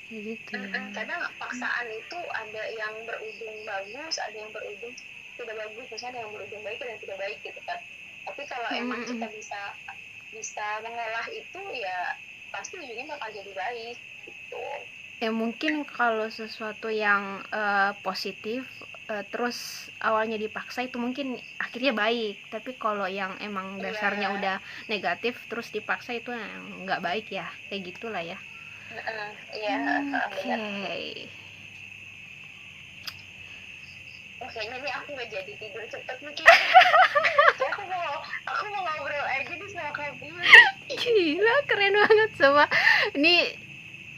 Gitu. Kadang paksaan itu ada yang berujung bagus, ada yang berujung tidak bagus, misalnya ada yang berujung baik dan tidak baik gitu kan. Tapi kalau emang kita bisa mengolah itu, ya pasti ujungnya bakal jadi baik gitu. Mungkin kalau sesuatu yang positif terus awalnya dipaksa itu mungkin akhirnya baik, tapi kalau yang emang dasarnya udah negatif terus dipaksa itu yang nggak baik ya, kayak gitulah ya. Kayaknya ini aku nggak jadi tidur cepet nih. aku mau ngobrol aja nih sama kamu. Gila, keren banget sama ini.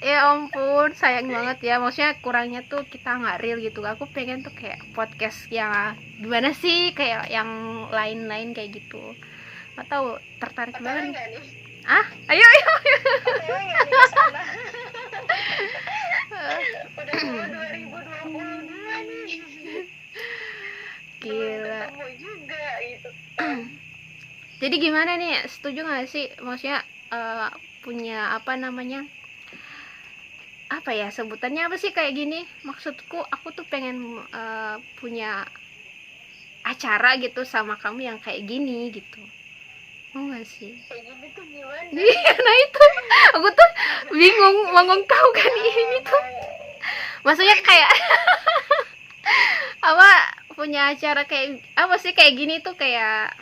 Ya ampun, sayang banget ya, maksudnya kurangnya tuh kita nggak real gitu. Aku pengen tuh kayak podcast yang gimana sih, kayak yang lain-lain kayak gitu. Nggak tahu, tertarik banget. Ayo Udah mau 2022 nih. Gila. Ketemu juga gitu. Jadi gimana nih, setuju nggak sih, maksudnya punya apa ya sebutannya, apa sih kayak gini, maksudku aku tuh pengen punya acara gitu sama kamu yang kayak gini gitu, mau nggak sih? Kayak gini tuh gimana? Iya, nah itu aku tuh bingung mau tahu kan ini tuh maksudnya kayak apa, punya acara kayak apa sih kayak gini tuh, kayak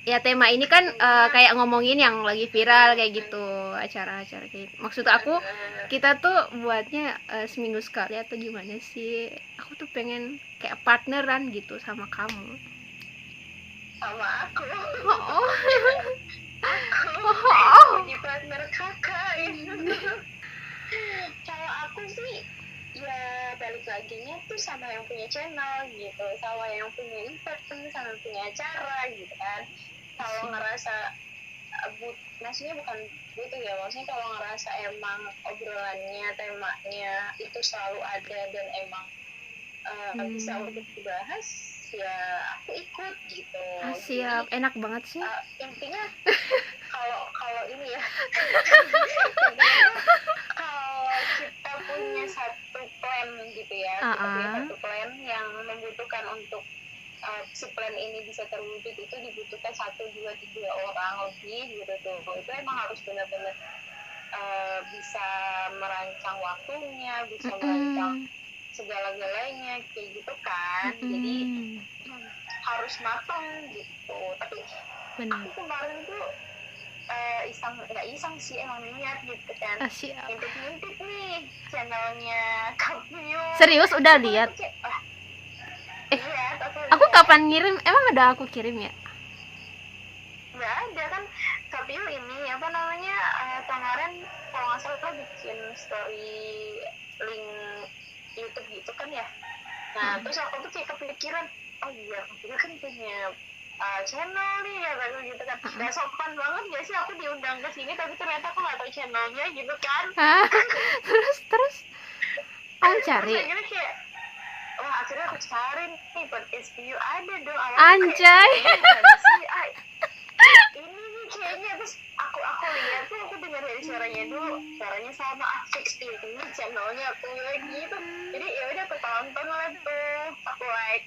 ya tema ini kan kayak ngomongin yang lagi viral kayak gitu, acara-acara kayak gitu. Maksud aku kita tuh buatnya seminggu sekali atau gimana sih, aku tuh pengen kayak partneran gitu sama kamu. Sama aku. Aku jadi partner kakak ini. Kalau aku sih ya balik laginya tuh sama yang punya channel gitu, sama yang punya event, sama yang punya acara gitu kan. Kalau ngerasa maksudnya bukan gitu ya, maksudnya kalau ngerasa emang obrolannya, temanya itu selalu ada dan emang bisa untuk dibahas, ya aku ikut gitu. siap. Jadi, enak banget sih. Intinya kalau ini ya, kalau kita punya satu plan gitu ya, kita punya satu plan yang membutuhkan untuk si plan ini bisa terwujud, itu dibutuhkan 1, 2, 3 orang lebih gitu tuh. Itu emang harus benar-benar bisa merancang waktunya, bisa merancang segala-galanya kayak gitu kan. Jadi harus matang gitu. Tapi aku kemarin tuh nggak iseng sih, emang niat gitu kan. Ngintip-ngintip nih channelnya Kapio. Serius udah lihat? Aku kapan ngirim? Emang ada aku kirim ya? Nggak ada kan. Kapio ini apa namanya, kemarin kalau nggak salah bikin story link YouTube gitu kan ya. Nah terus aku tuh kayak kepikiran, oh iya Kapio kan punya channel nih ya kayak gitu kan. Gak sopan banget gak sih aku diundang ke sini tapi ternyata aku nggak tahu channelnya gitu kan. terus aku cari. Terus kayak akhirnya aku cari nih podcast View, ada dong. Anjay. Ini nih kayaknya, terus aku lihat tuh, aku dengar dari suaranya dulu, suaranya sama fix ini channelnya aku gitu. Jadi ya udah aku tonton lah tuh, aku like.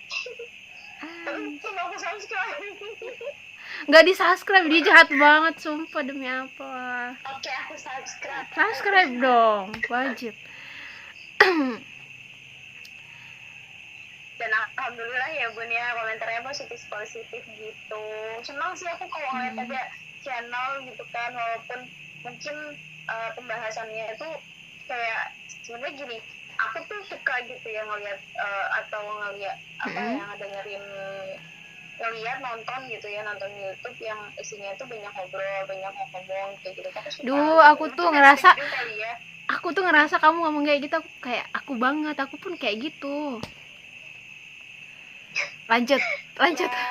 Terus aku subscribe. Nggak di subscribe, dia jahat banget sumpah, demi apa. Oke, aku subscribe. Subscribe dong, wajib. Dan alhamdulillah ya Bun ya, komentarnya positif gitu. Senang sih aku kalau ngeliat ada channel gitu kan, walaupun mungkin pembahasannya itu kayak sebenarnya gini, aku tuh suka gitu ya ngeliat atau ngeliat apa Mm-mm. yang ngeliat nonton gitu ya, nonton YouTube yang isinya itu banyak ngobrol, banyak ngomong kayak gitu. Aku suka Duh, gitu. aku tuh Mungkin ngerasa dari dulu kali ya. kamu ngomong kayak gitu, aku kayak aku banget, aku pun kayak gitu. Lanjut, lanjut. Ya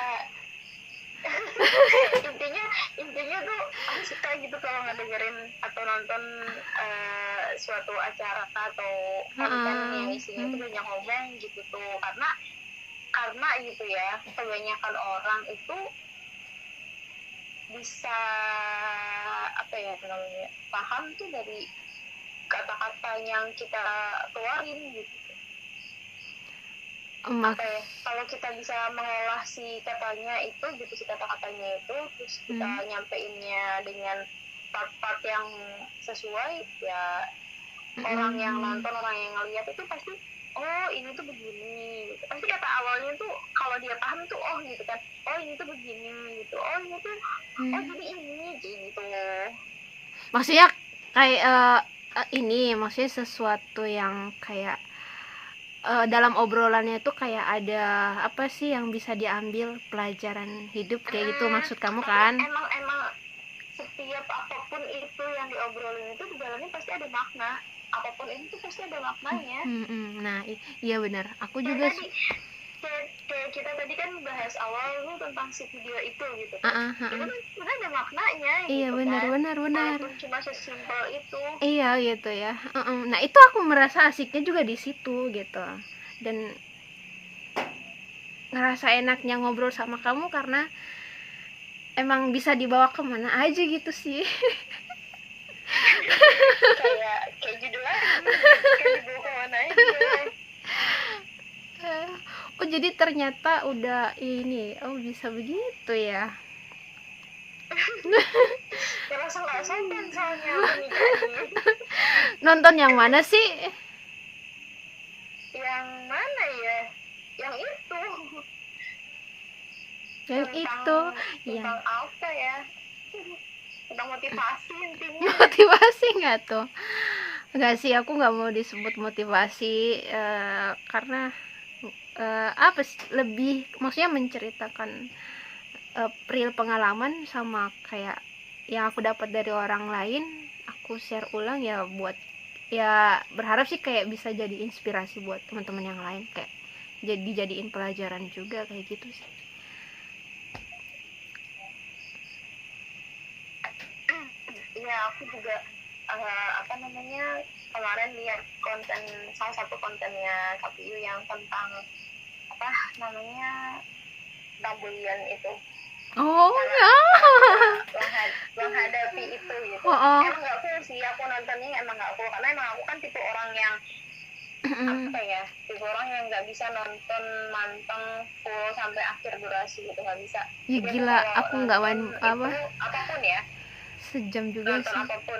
intinya intinya tuh aku suka gitu kalau ngedengerin atau nonton suatu acara atau konten yang isinya itu banyak ngomong gitu tuh, karena gitu ya, kebanyakan orang itu bisa apa ya namanya, paham tuh dari kata-kata yang kita keluarin gitu. Apa ya, kalau kita bisa mengolah si katanya itu gitu, si kata-katanya itu, terus kita nyampeinnya dengan part-part yang sesuai ya, orang yang nonton, orang yang ngeliat itu pasti oh ini tuh begini gitu. Pasti kata awalnya tuh kalau dia paham tuh oh gitu kan, oh ini tuh begini gitu, oh ini tuh oh jadi ini gitu. Maksudnya kayak ini maksudnya sesuatu yang kayak dalam obrolannya itu kayak ada apa sih yang bisa diambil pelajaran hidup kayak gitu maksud kamu kan? Emang setiap apapun itu yang diobrolin itu di dalamnya pasti ada makna, apapun itu pasti ada maknanya. Nah iya benar, aku kayak juga tadi kayak kita tadi kan bahas awal tuh tentang si video itu gitu kan, itu kan sebenarnya ada maknanya iya gitu benar kan, benar walaupun cuma sesimpel itu. iya gitu ya. Nah itu aku merasa asiknya juga di situ gitu, dan ngerasa enaknya ngobrol sama kamu karena emang bisa dibawa kemana aja gitu sih. kayak judul lagi kan, dibawa kemana aja. Oh jadi ternyata udah ini, oh bisa begitu ya. Ngerasa nggak sopan soalnya aku nih tadi. Nonton yang mana sih? Yang mana ya, yang itu Yang itu ya. tentang apa ya, tentang motivasi intinya. Motivasi nggak tuh? Nggak sih, aku nggak mau disebut motivasi karena apa sih, lebih maksudnya menceritakan real pengalaman sama kayak yang aku dapat dari orang lain, aku share ulang ya, buat ya berharap sih kayak bisa jadi inspirasi buat teman-teman yang lain, kayak jadi jadiin pelajaran juga kayak gitu sih. Iya, aku juga apa namanya, kemarin lihat konten, salah satu kontennya KPU yang tentang apa namanya, Napoleon itu. Oh ya. Menghadapi itu gitu. Emang nggak cool sih, aku nontonnya emang nggak cool karena emang aku kan tipe orang yang apa ya, tipe orang yang nggak bisa nonton manteng full sampai akhir durasi gitu, nggak bisa. Ya gila, aku nggak main apa apapun ya, sejam juga nonton sih. apapun,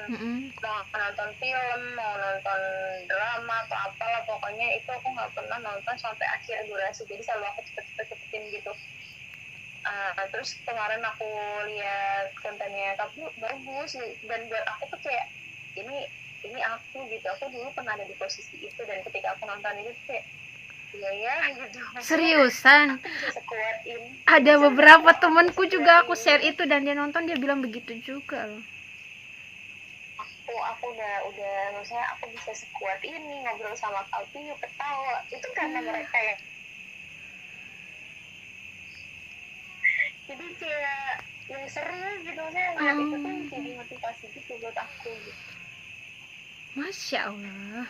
mau nonton film, mau nonton drama atau apalah, pokoknya itu aku nggak pernah nonton sampai akhir durasi, jadi selalu aku cepetin gitu. Terus kemarin aku lihat kontennya Kapu, bagus, dan buat aku tuh kayak ini aku gitu, aku dulu pernah ada di posisi itu, dan ketika aku nonton itu kayak iya ya gitu. Seriusan, aku bisa sekuat ini. ada beberapa temanku juga aku share itu dan dia nonton, dia bilang begitu juga loh. Aku udah maksudnya aku bisa sekuat ini ngobrol sama Kapu, ketawa, itu karena mereka ya. Jadi kayak yang seru gitu, saya ngeliat itu tuh jadi motivasi gitu buat aku gitu. Masya Allah.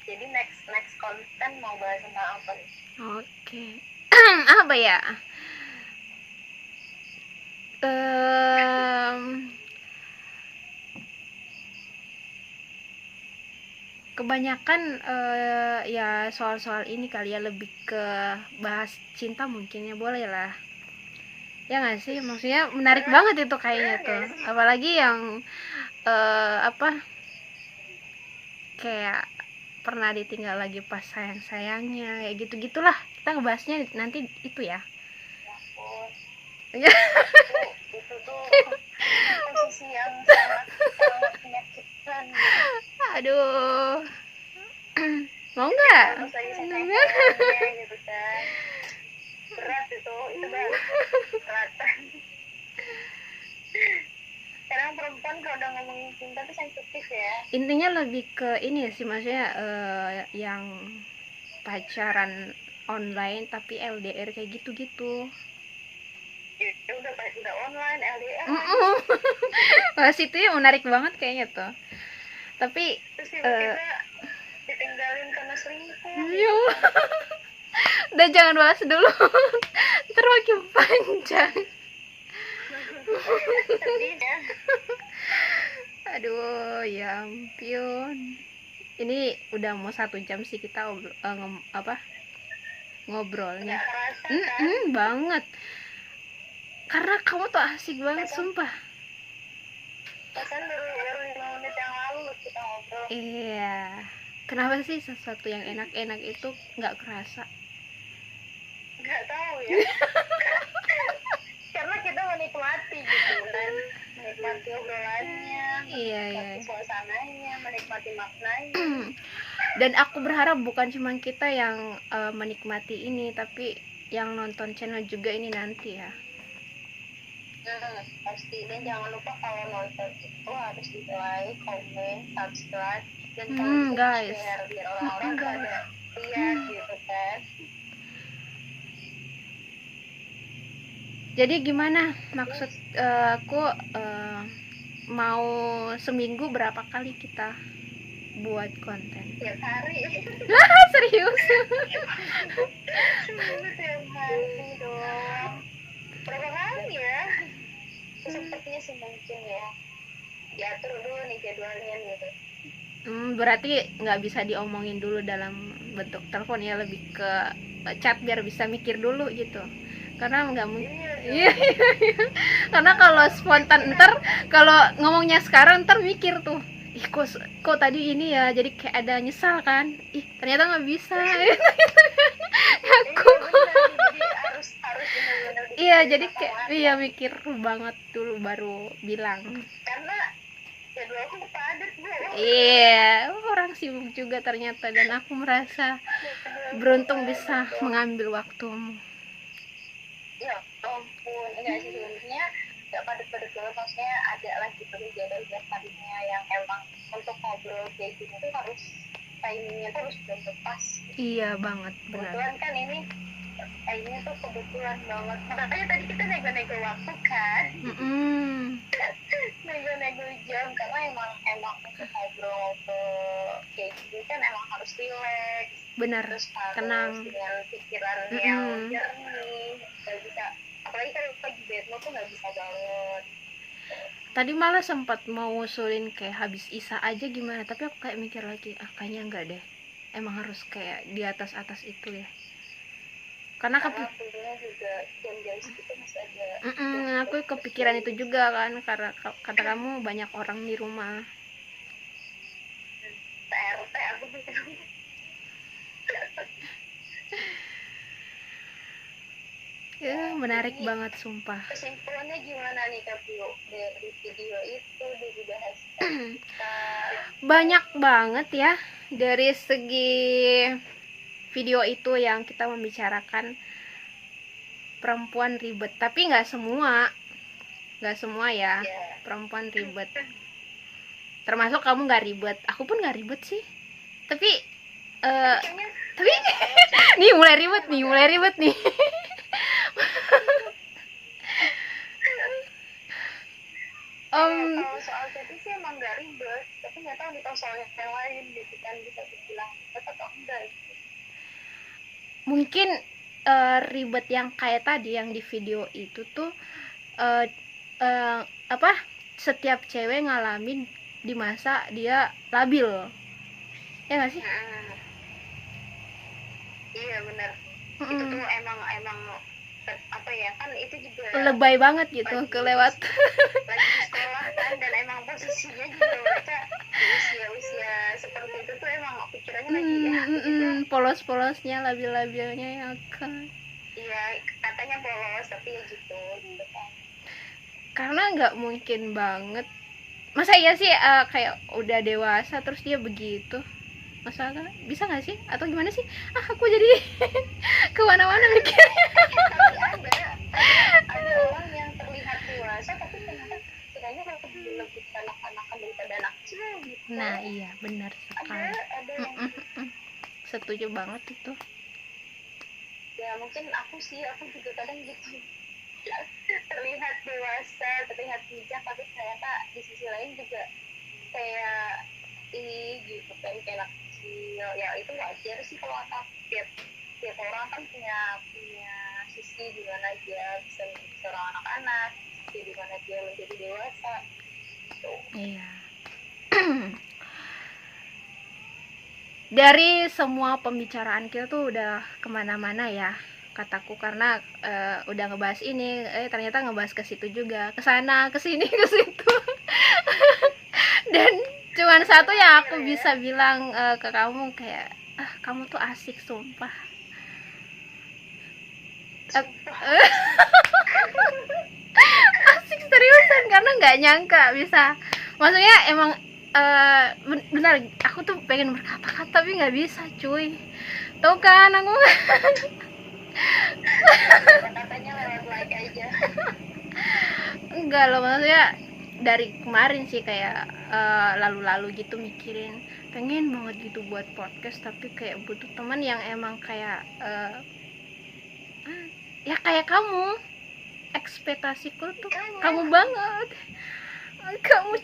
Jadi next konten mau bahas tentang apa nih? Oke. Apa ya? Kebanyakan ya soal-soal ini kali ya, lebih ke bahas cinta mungkin ya, boleh lah ya nggak sih, maksudnya menarik banget itu kayaknya tuh, apalagi yang apa kayak pernah ditinggal lagi pas sayang-sayangnya kayak gitu-gitulah, kita ngebahasnya nanti itu ya. Itu tuh posisi yang sangat menyakitkan kan Aduh. Mau nggak? pas lagi sayang-sayangnya gitu kan, berat itu udah berat. Kadang perempuan kalau udah ngomongin cinta tuh sensitif ya. Intinya lebih ke ini sih, maksudnya yang pacaran online tapi LDR kayak gitu-gitu. Ya udah online LDR Mas itu ya menarik banget kayaknya tuh. Tapi terus tiba-tiba ditinggalin karena selingkuh. ya, udah jangan bahas dulu. Ntar makin panjang. Sedih ya. Aduh, ya ampun. Ini udah mau 1 jam sih kita ngobrolnya. Nggak kerasa kan. Banget. Karena kamu tuh asik banget, sumpah. Perasaan baru 5 menit yang lalu kita ngobrol. Iya. Kenapa sih sesuatu yang enak-enak itu nggak kerasa? Nggak tahu ya. Karena kita menikmati gitu kan, menikmati obrolannya, Iya. menikmati suasananya, menikmati maknanya. Dan aku berharap bukan cuma kita yang menikmati ini, tapi yang nonton channel juga ini nanti ya. Pasti. Dan jangan lupa kalau nonton itu harus di like, comment, subscribe, dan kalau bisa guys. share biar orang-orang pada lihat gitu kan. Jadi gimana maksud aku mau seminggu berapa kali kita buat konten? Tiap hari. Serius? Seminggu tiap hari dong. Berapa kali ya? Sepertinya sih mungkin ya. Diatur dulu nih jadwalnya gitu. Berarti nggak bisa diomongin dulu dalam bentuk telepon ya, lebih ke chat biar bisa mikir dulu gitu. Karena nggak mungkin. Iya. Karena kalau spontan ntar kalau ngomongnya sekarang ntar mikir tuh, ih kok tadi ini ya, jadi kayak ada nyesal kan, ih ternyata nggak bisa. Aku iya jadi kayak mikir banget dulu baru bilang. Karena jadwalku padat Bu. Iya, orang sibuk juga ternyata, dan aku merasa beruntung bisa mengambil waktumu. Ya ampun, enggak sih sebenarnya nggak padat-padat banget, maksudnya ada lah gitu kegiatan tadinya yang emang untuk ngobrol kayak gini tuh harus timingnya tuh harus bener pas. Iya banget, benar. Kebetulan kan ini tuh kebetulan banget, makanya tadi kita nego-nego waktu kan. Nego-nego jam karena emang untuk ngobrol kayak gini kan emang harus relax, Benar, terus harus tenang. dengan pikiran yang jernih, nggak bisa, apalagi kalau lagi bad mood tuh nggak bisa banget. Tadi malah sempat mau usulin kayak habis Isa aja gimana, tapi aku kayak mikir lagi, kayaknya enggak deh, emang harus kayak di atas itu ya. Karena Tentunya juga jam-jam segitu masih ada. aku kepikiran itu juga kan, karena kata kamu banyak orang di rumah. TRT aku pikir. Ya, menarik banget sumpah. Kesimpulannya gimana nih Kak Pio dari video itu dibahas? Banyak banget ya dari segi video itu yang kita membicarakan perempuan ribet, tapi nggak semua ya perempuan ribet. Termasuk kamu nggak ribet, aku pun nggak ribet sih. Tapi nih mulai ribet nih. Kalau soal jadi sih emang nggak ribet, tapi nggak tahu nih kalau soal yang lain gitu kan bisa dibilang ribet atau enggak gitu. Mungkin ribet yang kayak tadi yang di video itu tuh setiap cewek ngalamin di masa dia labil, ya nggak sih? Iya benar. Itu tuh emang apa ya, kan itu juga lebay banget gitu kelewat. Lagi di sekolah kan, dan emang posisinya juga mereka usia seperti itu tuh emang pikirannya lagi polos-polosnya, labil-labilnya ya kan. Iya katanya polos tapi ya gitu kan. Karena nggak mungkin banget masa iya sih kayak udah dewasa terus dia begitu, masa bisa nggak sih atau gimana sih? Aku jadi kemana-mana mikirnya. Tapi ada orang yang terlihat dewasa tapi ternyata kiranya kalau lebih kanak-kanakan daripada anak kecil gitu. Nah iya benar sekali, ada yang setuju banget itu. ya mungkin aku juga kadang gitu terlihat dewasa, terlihat bijak, tapi ternyata di sisi lain juga kayak gitu kan, kayak anak kecil. Ya itu wajar sih kalau tiap tiap orang kan punya sisi di mana dia bisa menjadi seorang anak-anak, sisi di mana dia menjadi dewasa gitu. Iya. Dari semua pembicaraan kita tuh udah kemana-mana ya kataku, karena udah ngebahas ini, ternyata ngebahas ke situ juga, ke sana, ke sini, ke situ. Dan cuman satu yang aku bisa bilang ke kamu kayak, kamu tuh asik sumpah. Asik seriusan, karena nggak nyangka bisa. Maksudnya emang benar, aku tuh pengen berkata-kata tapi nggak bisa cuy. Tuh kan aku katanya lewat like aja. enggak loh, maksudnya dari kemarin sih kayak lalu-lalu gitu mikirin pengen banget gitu buat podcast, tapi kayak butuh teman yang emang kayak ya kayak kamu. Ekspektasiku tuh kamu banget,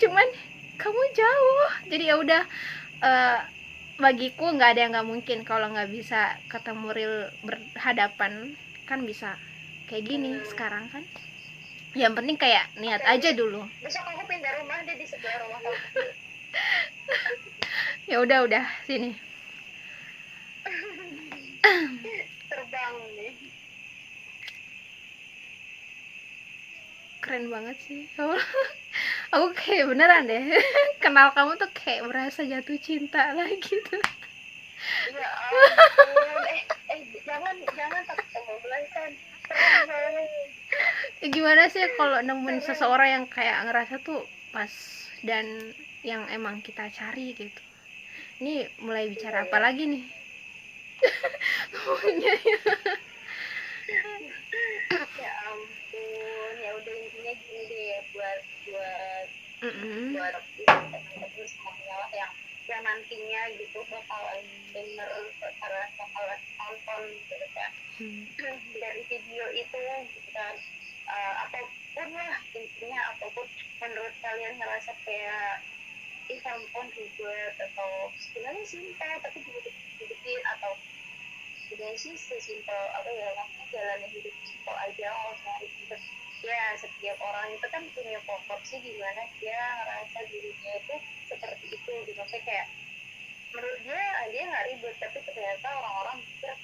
cuman kamu jauh, jadi ya udah, bagiku nggak ada yang nggak mungkin kalau nggak bisa ketemu real berhadapan, kan bisa kayak gini sekarang kan. Yang penting kayak niat aja dulu. Besok aku pindah rumah deh di sebelah rumah kamu. Ya udah sini. Terbang nih. Keren banget sih. Aku kayak beneran deh kenal kamu tuh kayak merasa jatuh cinta lagi tuh. Ya ampun. jangan takut kebablasan. Gimana sih kalau nemuin seseorang yang kayak ngerasa tuh pas dan yang emang kita cari gitu. Ini mulai bicara apa lagi nih? Ya ampun, ya udah intinya gini deh, buat teman-teman semuanya lah yang nantinya gitu bakalan denger, bakalan tonton gitu kan. Dari video itu gitu kan, apapun lah intinya, apapun menurut kalian ngerasa kayak ampun ribet atau sebenarnya simpel tapi dibikin, atau sebenarnya sih sesimpel apa ya, makanya jalannya hidup simpel aja, nggak usah ribet. Ya setiap orang itu kan punya proporsi di mana dia ngerasa dirinya itu seperti itu gitu. Maksudnya kayak menurut dia nggak ribet, tapi ternyata orang-orang mikir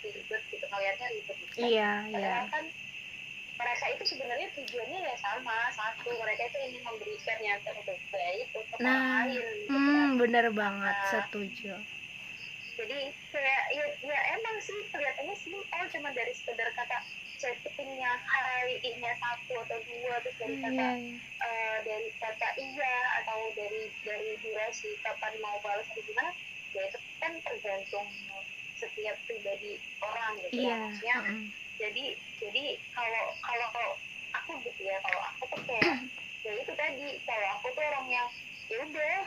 ribet gitu, kaliannya ribet gitu. Padahal kan mereka itu sebenarnya tujuannya ya sama, satu, mereka itu ingin memberikan yang terbaik untuk orang lain gitu kan. Bener banget, setuju. Jadi kayak ya emang sih kelihatannya simpel, cuma dari sekedar kata chattingnya hi-nya satu atau dua, terus dari kata dari kata iya, atau dari durasi kapan mau balas atau gimana, ya itu kan tergantung setiap pribadi orang gitu ya. Maksudnya jadi kalau aku gitu ya, kalau aku tuh kayak ya itu tadi, kalau aku tuh orang yang ya udah,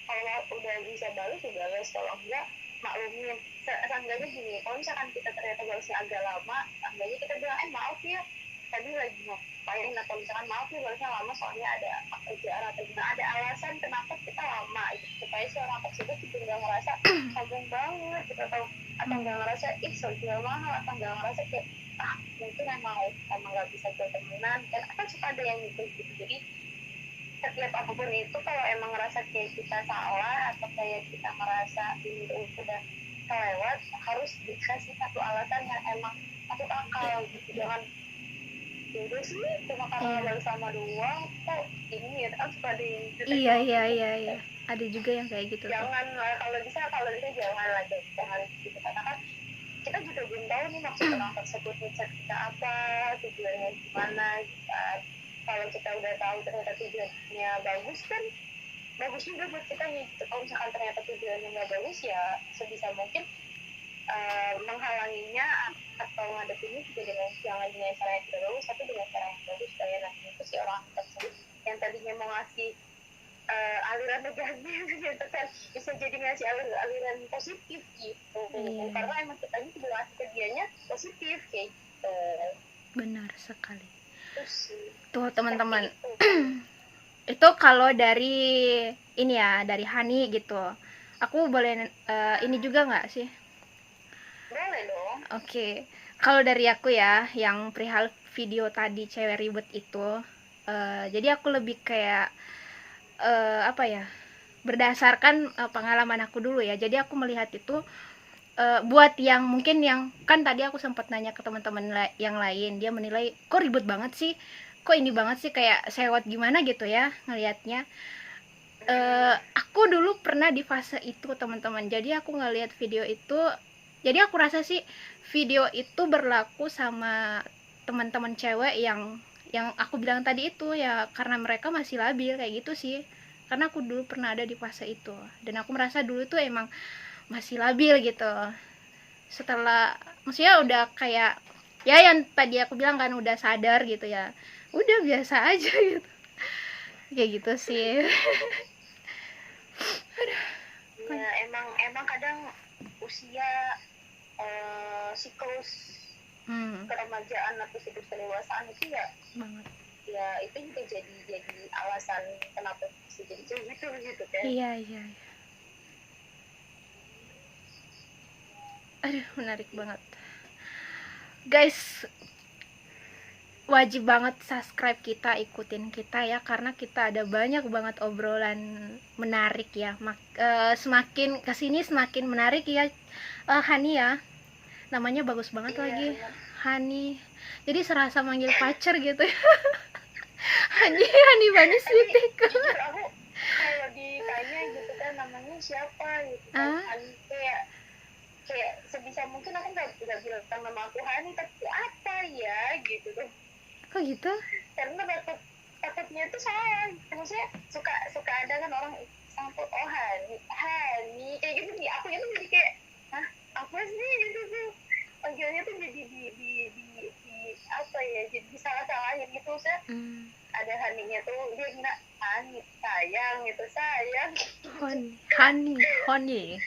kalau udah bisa balas ya balas, kalau enggak maklumin. Seenggaknya gini, kalau misalkan kita ternyata balasnya agak lama, seenggaknya kita bilang maaf ya tadi lagi ngapain, atau misalkan maaf ya balasnya lama soalnya ada kerjaan atau gimana, ada alasan kenapa kita lama gitu, supaya si orang tersebut juga nggak ngerasa sombong banget gitu, atau nggak ngerasa so jual mahal, atau nggak ngerasa kayak mungkin emang nggak bisa bertemanan kan. Kan suka ada yang gitu. Jadi setiap apapun itu, kalau emang ngerasa kayak kita salah atau kayak kita merasa ini udah kelewat, harus dikasih satu alasan yang emang masuk akal gitu. Jangan yaudah sih cuma karena baru sama doang kok ini ya, kan suka ada yang gitu. Iya, ada juga yang kayak gitu. Jangan lah, kalau bisa jangan lah, jangan gitu, karena kan kita juga belum tahu nih maksud orang tersebut ngechat kita apa, tujuannya gimana gitu kan. kalau kita udah tahu ternyata tujuannya bagus kan bagus juga buat kita nih. Kalau misalkan ternyata tujuannya nggak bagus ya sebisa mungkin menghalanginya atau ngadepinnya juga jangan dengan cara yang tidak bagus, tapi dengan cara yang bagus supaya nanti itu si orang tersebut yang tadinya mau ngasih aliran negatif gitu kan bisa jadi ngasih aliran positif gitu. Karena emang kita ini juga ngasih ke dianya positif kayak gitu. Benar sekali. Terus Tuh teman-teman. Itu kalau dari ini ya, dari Hani gitu. Aku boleh ini juga nggak sih? boleh dong. Oke. Kalau dari aku ya, yang perihal video tadi cewek ribet itu, jadi aku lebih kayak apa ya? Berdasarkan pengalaman aku dulu ya. Jadi aku melihat itu buat yang mungkin yang kan tadi aku sempat nanya ke teman-teman yang lain, dia menilai kok ribet banget sih, kok ini banget sih, kayak sewot gimana gitu ya ngelihatnya. Aku dulu pernah di fase itu teman-teman, jadi aku ngelihat video itu, jadi aku rasa sih video itu berlaku sama teman-teman cewek yang aku bilang tadi itu ya, karena mereka masih labil kayak gitu sih, karena aku dulu pernah ada di fase itu dan aku merasa dulu tuh emang masih labil gitu. Setelah maksudnya udah kayak ya yang tadi aku bilang kan udah sadar gitu ya, udah biasa aja gitu, kayak gitu sih. Ya emang kadang usia siklus keremajaan atau siklus kedewasaan itu ya Banget. ya itu juga jadi alasan kenapa bisa jadi gitu kan. Iya. Aduh, menarik banget. Guys, wajib banget subscribe kita, ikutin kita ya, karena kita ada banyak banget obrolan menarik ya. Semakin kesini semakin menarik ya. Hani ya, namanya bagus banget lagi, Bener. Hani. Jadi serasa manggil pacar gitu ya. Hani Bani Sweetie. Jujur aku kalau ditanya gitu kan namanya siapa gitu kan kayak sebisa mungkin aku nggak bilang nama aku Hani, tapi apa ya gitu tuh. Kok gitu? Karena takutnya tuh salah, maksudnya suka ada kan orang sampai Hani kayak gitu nih, aku itu jadi kayak apa sih gitu tuh panggilnya tuh jadi di apa ya, jadi salah-salahin gitu. Saya ada Haninya tuh dia ngira Hani sayang gitu, sayang Hani.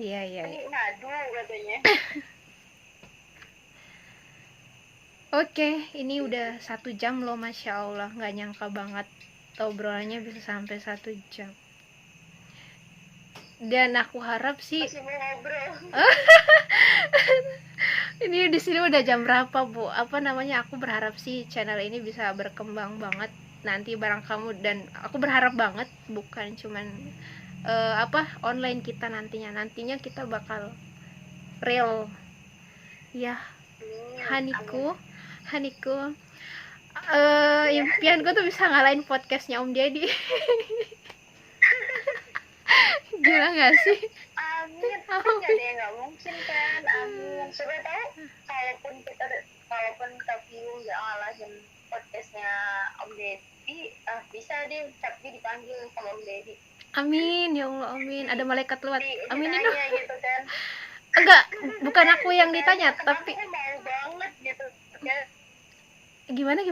Iya. Hani ngadu katanya. Oke, ini udah 1 jam loh, Masya Allah. Nggak nyangka banget obrolannya bisa sampai 1 jam. Dan aku harap sih Masih mau ngobrol. ini di sini udah jam berapa, Bu? Apa namanya? Aku berharap sih channel ini bisa berkembang banget nanti bareng kamu, dan aku berharap banget bukan cuman online kita nantinya kita bakal real ya. Haniku impianku tuh bisa ngalahin podcastnya Om Deddy. Gila gak sih? Amin. Kan gak ada yang gak mungkin kan. Amin. Siapa tahu kalaupun kita view gak ngalahin podcastnya Om Deddy, bisa deh tapi dipanggil sama Om Deddy. Amin ya Allah, amin. Ada malaikat lewat. Aminin dong. Gitu kan. Enggak, bukan aku yang ditanya, tapi aku mau banget gitu kan. Gimana?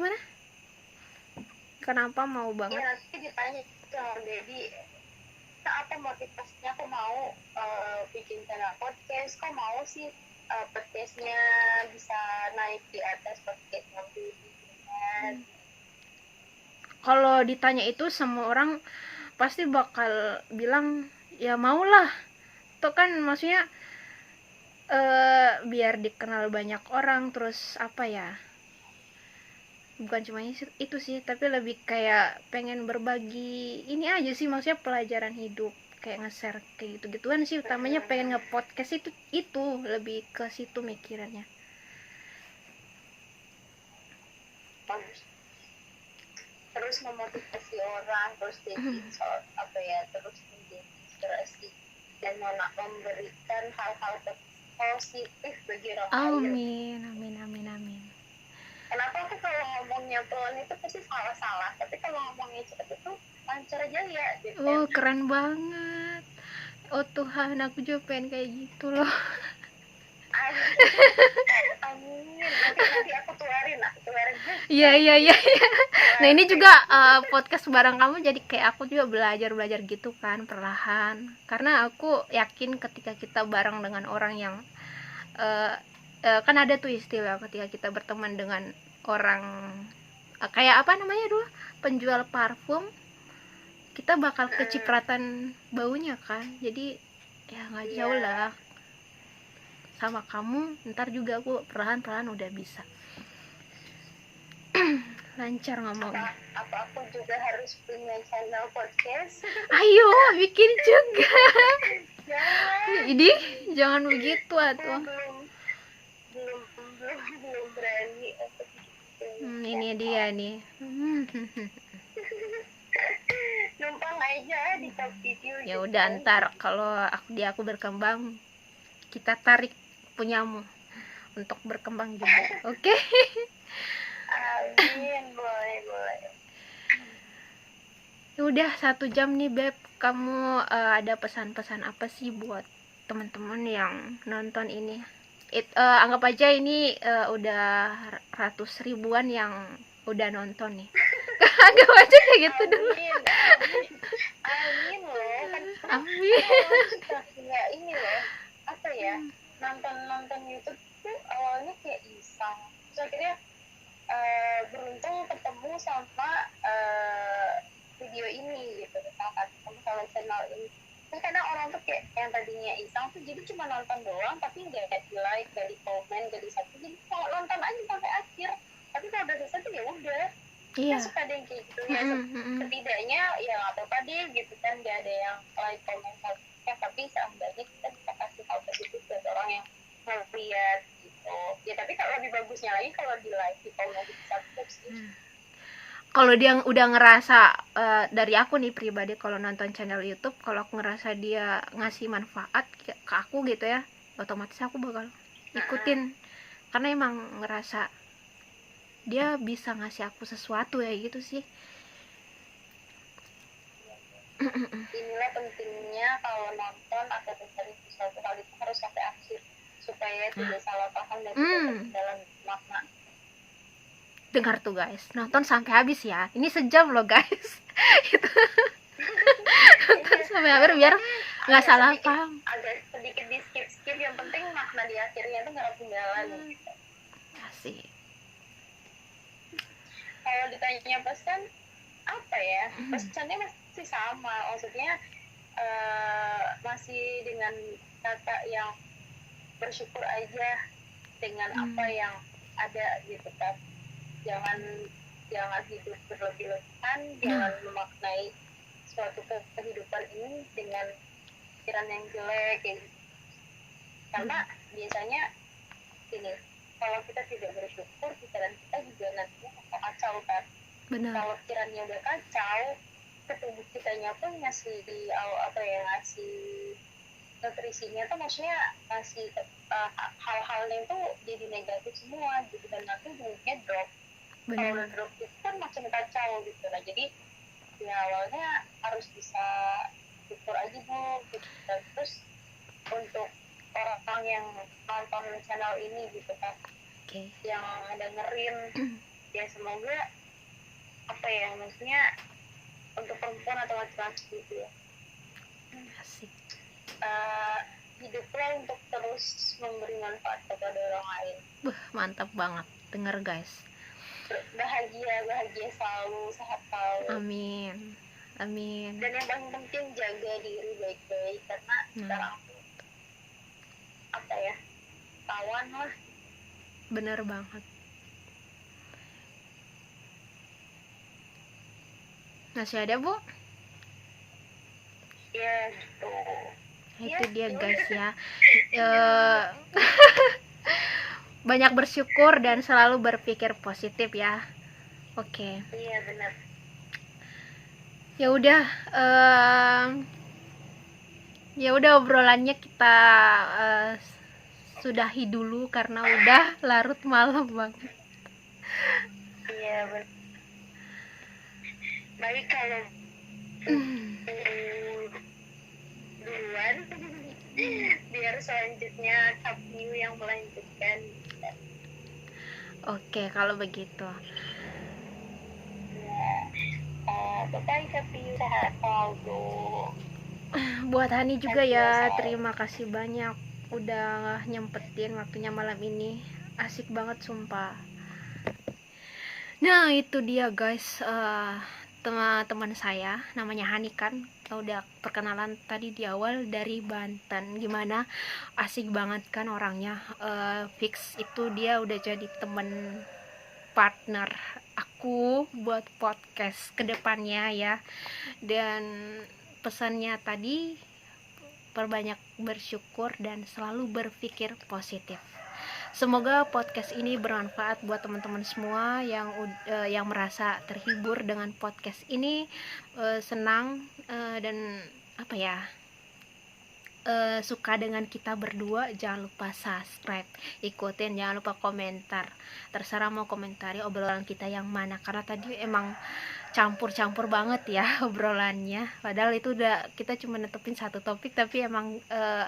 Kenapa mau banget? Ya nanti ditanya sama Om Deddy, apa motivasinya aku mau bikin channel podcast, kok mau sih podcastnya bisa naik di atas podcast Om Deddy kan. Kalau ditanya itu semua orang pasti bakal bilang ya maulah. Itu kan maksudnya biar dikenal banyak orang, terus apa ya, bukan cuma itu sih, tapi lebih kayak pengen berbagi ini aja sih, maksudnya pelajaran hidup, kayak nge-share kayak gitu-gituan sih utamanya. Pengen nge-podcast itu lebih ke situ mikirannya. Bagus. Terus memotivasi orang, terus jadi apa ya, terus menjadi inspirasi dan memberikan hal-hal positif bagi orang lain. Amin. Kenapa aku kalau ngomong kalau ngomongnya cepet itu lancar aja ya gitu. Oh, keren banget. Oh Tuhan, aku juga pengen kayak gitu loh. Amin. Nanti aku tuarin. Iya. Nah, ini juga podcast bareng kamu, jadi kayak aku juga belajar gitu kan, perlahan. Karena aku yakin ketika kita bareng dengan orang yang kan ada tuh istilah ketika kita berteman dengan orang kayak apa namanya dulu, penjual parfum, kita bakal kecipratan baunya kan. Jadi ya nggak jauh lah sama kamu, ntar juga aku perlahan udah bisa lancar ngomongnya. Apa aku juga harus punya channel podcast? Ayo bikin juga. Jangan. Jadi jangan begitu atuh. Belum berani untuk gitu. Ini dia nih. Numpang aja di top video. Ya udah, ntar kalau aku berkembang, kita tarik punyamu untuk berkembang juga. Oke? Amin, boleh. Udah 1 jam nih Beb, kamu ada pesan-pesan apa sih buat teman-teman yang nonton ini? Anggap aja ini udah ratus ribuan yang udah nonton nih. Anggap aja kayak gitu dulu. Amin loh, kan Amin. ya ini loh, apa ya, nonton YouTube tuh awalnya kayak iseng, terus akhirnya beruntung ketemu sama video ini gitu, ketemu sama channel ini. Terus kadang orang tuh kayak yang tadinya iseng tuh jadi cuma nonton doang, tapi nggak di like, nggak di komen, nggak di subscribe, jadi kalau nonton aja sampai akhir, tapi kalau udah selesai tuh ya udah. Iya. Kan suka ada yang kayak gitu ya, setidaknya ya nggak apa-apa deh gitu kan, nggak ada yang like, komen, subscribe, tapi seenggaknya kita bisa kasih hal positif buat orang yang ngeliat gitu ya. Tapi kalau lebih bagusnya lagi kalau di like, di komen, di subscribe sih. Kalau dia udah ngerasa dari aku nih pribadi, kalau nonton channel YouTube, kalau aku ngerasa dia ngasih manfaat ke aku gitu ya, otomatis aku bakal ikutin, karena emang ngerasa dia bisa ngasih aku sesuatu ya gitu sih. Inilah pentingnya kalau nonton atau dengerin sesuatu hal itu harus sampai akhir supaya tidak salah paham dan tidak dalam makna. Dengar tuh guys, nonton sampai habis ya. Ini sejam loh guys. Itu nonton sampai habis biar nggak salah paham. Agak sedikit di skip, yang penting makna di akhirnya itu nggak ketinggalan gitu. Asik. Kalau ditanya pesan apa ya, pesannya masih sama, maksudnya masih dengan kata yang bersyukur aja dengan apa yang ada gitu kan. Jangan hidup berlebih-lebihan, jangan memaknai suatu kehidupan ini dengan pikiran yang jelek kayak gitu. Karena biasanya ini, kalau kita tidak bersyukur, pikiran kita juga nantinya kacau kan. Benar. Kalau pikirannya udah kacau, tubuh kitanya pun ngasih nutrisinya tuh, maksudnya ngasih hal-hal yang tuh jadi negatif semua gitu, dan nanti ujungnya drop. Kalau udah drop itu kan makin kacau gitu. Nah jadi ya awalnya harus bisa syukur aja Bu gitu. Dan terus untuk orang yang nonton channel ini gitu kan, yang dengerin, ya semoga apa ya, maksudnya untuk perempuan atau laki-laki gitu ya, Asik. hiduplah untuk terus memberi manfaat kepada orang lain. Mantap banget, denger guys. Bahagia selalu, sehat selalu. Amin. Dan yang paling penting jaga diri baik-baik, karena sekarang apa ya, tawan lah. Bener banget. Masih ada Bu? Ya gitu. Itu dia guys ya. Banyak bersyukur dan selalu berpikir positif ya. Oke. Iya benar. Ya udah obrolannya kita sudahi dulu karena udah larut malam banget. Iya benar. baik kalau duluan biar selanjutnya Kapiu yang melanjutkan. Oke, kalau begitu. Bye Kapiu, sehat selalu. Buat Hani juga ya, terima kasih banyak udah nyempetin waktunya malam ini. Asik banget sumpah. Nah itu dia guys, teman-teman saya namanya Hani kan, udah perkenalan tadi di awal dari Banten. Gimana, asik banget kan orangnya. Fix itu dia udah jadi temen partner aku buat podcast kedepannya ya. Dan pesannya tadi, perbanyak bersyukur dan selalu berpikir positif. Semoga podcast ini bermanfaat buat teman-teman semua yang merasa terhibur dengan podcast ini, senang, dan apa ya, suka dengan kita berdua. Jangan lupa subscribe, ikutin, jangan lupa komentar. Terserah mau komentari obrolan kita yang mana, karena tadi emang campur-campur banget ya obrolannya. Padahal itu udah kita cuma netepin satu topik, tapi emang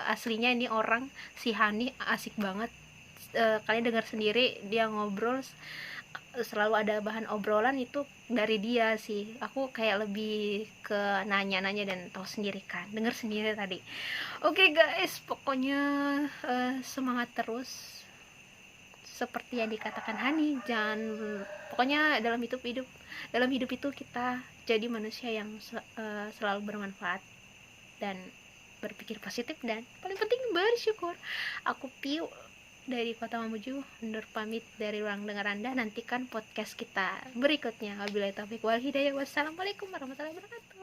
aslinya ini orang si Hani asik banget. Kalian dengar sendiri dia ngobrol, selalu ada bahan obrolan itu dari dia sih. Aku kayak lebih ke nanya-nanya dan tahu sendiri kan, dengar sendiri tadi. Oke guys, pokoknya semangat terus seperti yang dikatakan Hani. Pokoknya dalam hidup itu kita jadi manusia yang selalu bermanfaat dan berpikir positif, dan paling penting bersyukur. Aku Piu dari Kota Mamuju undur pamit dari ruang dengar Anda. Nantikan podcast kita berikutnya. Wabillahi taufiq wal hidayah. Wassalamualaikum warahmatullahi wabarakatuh.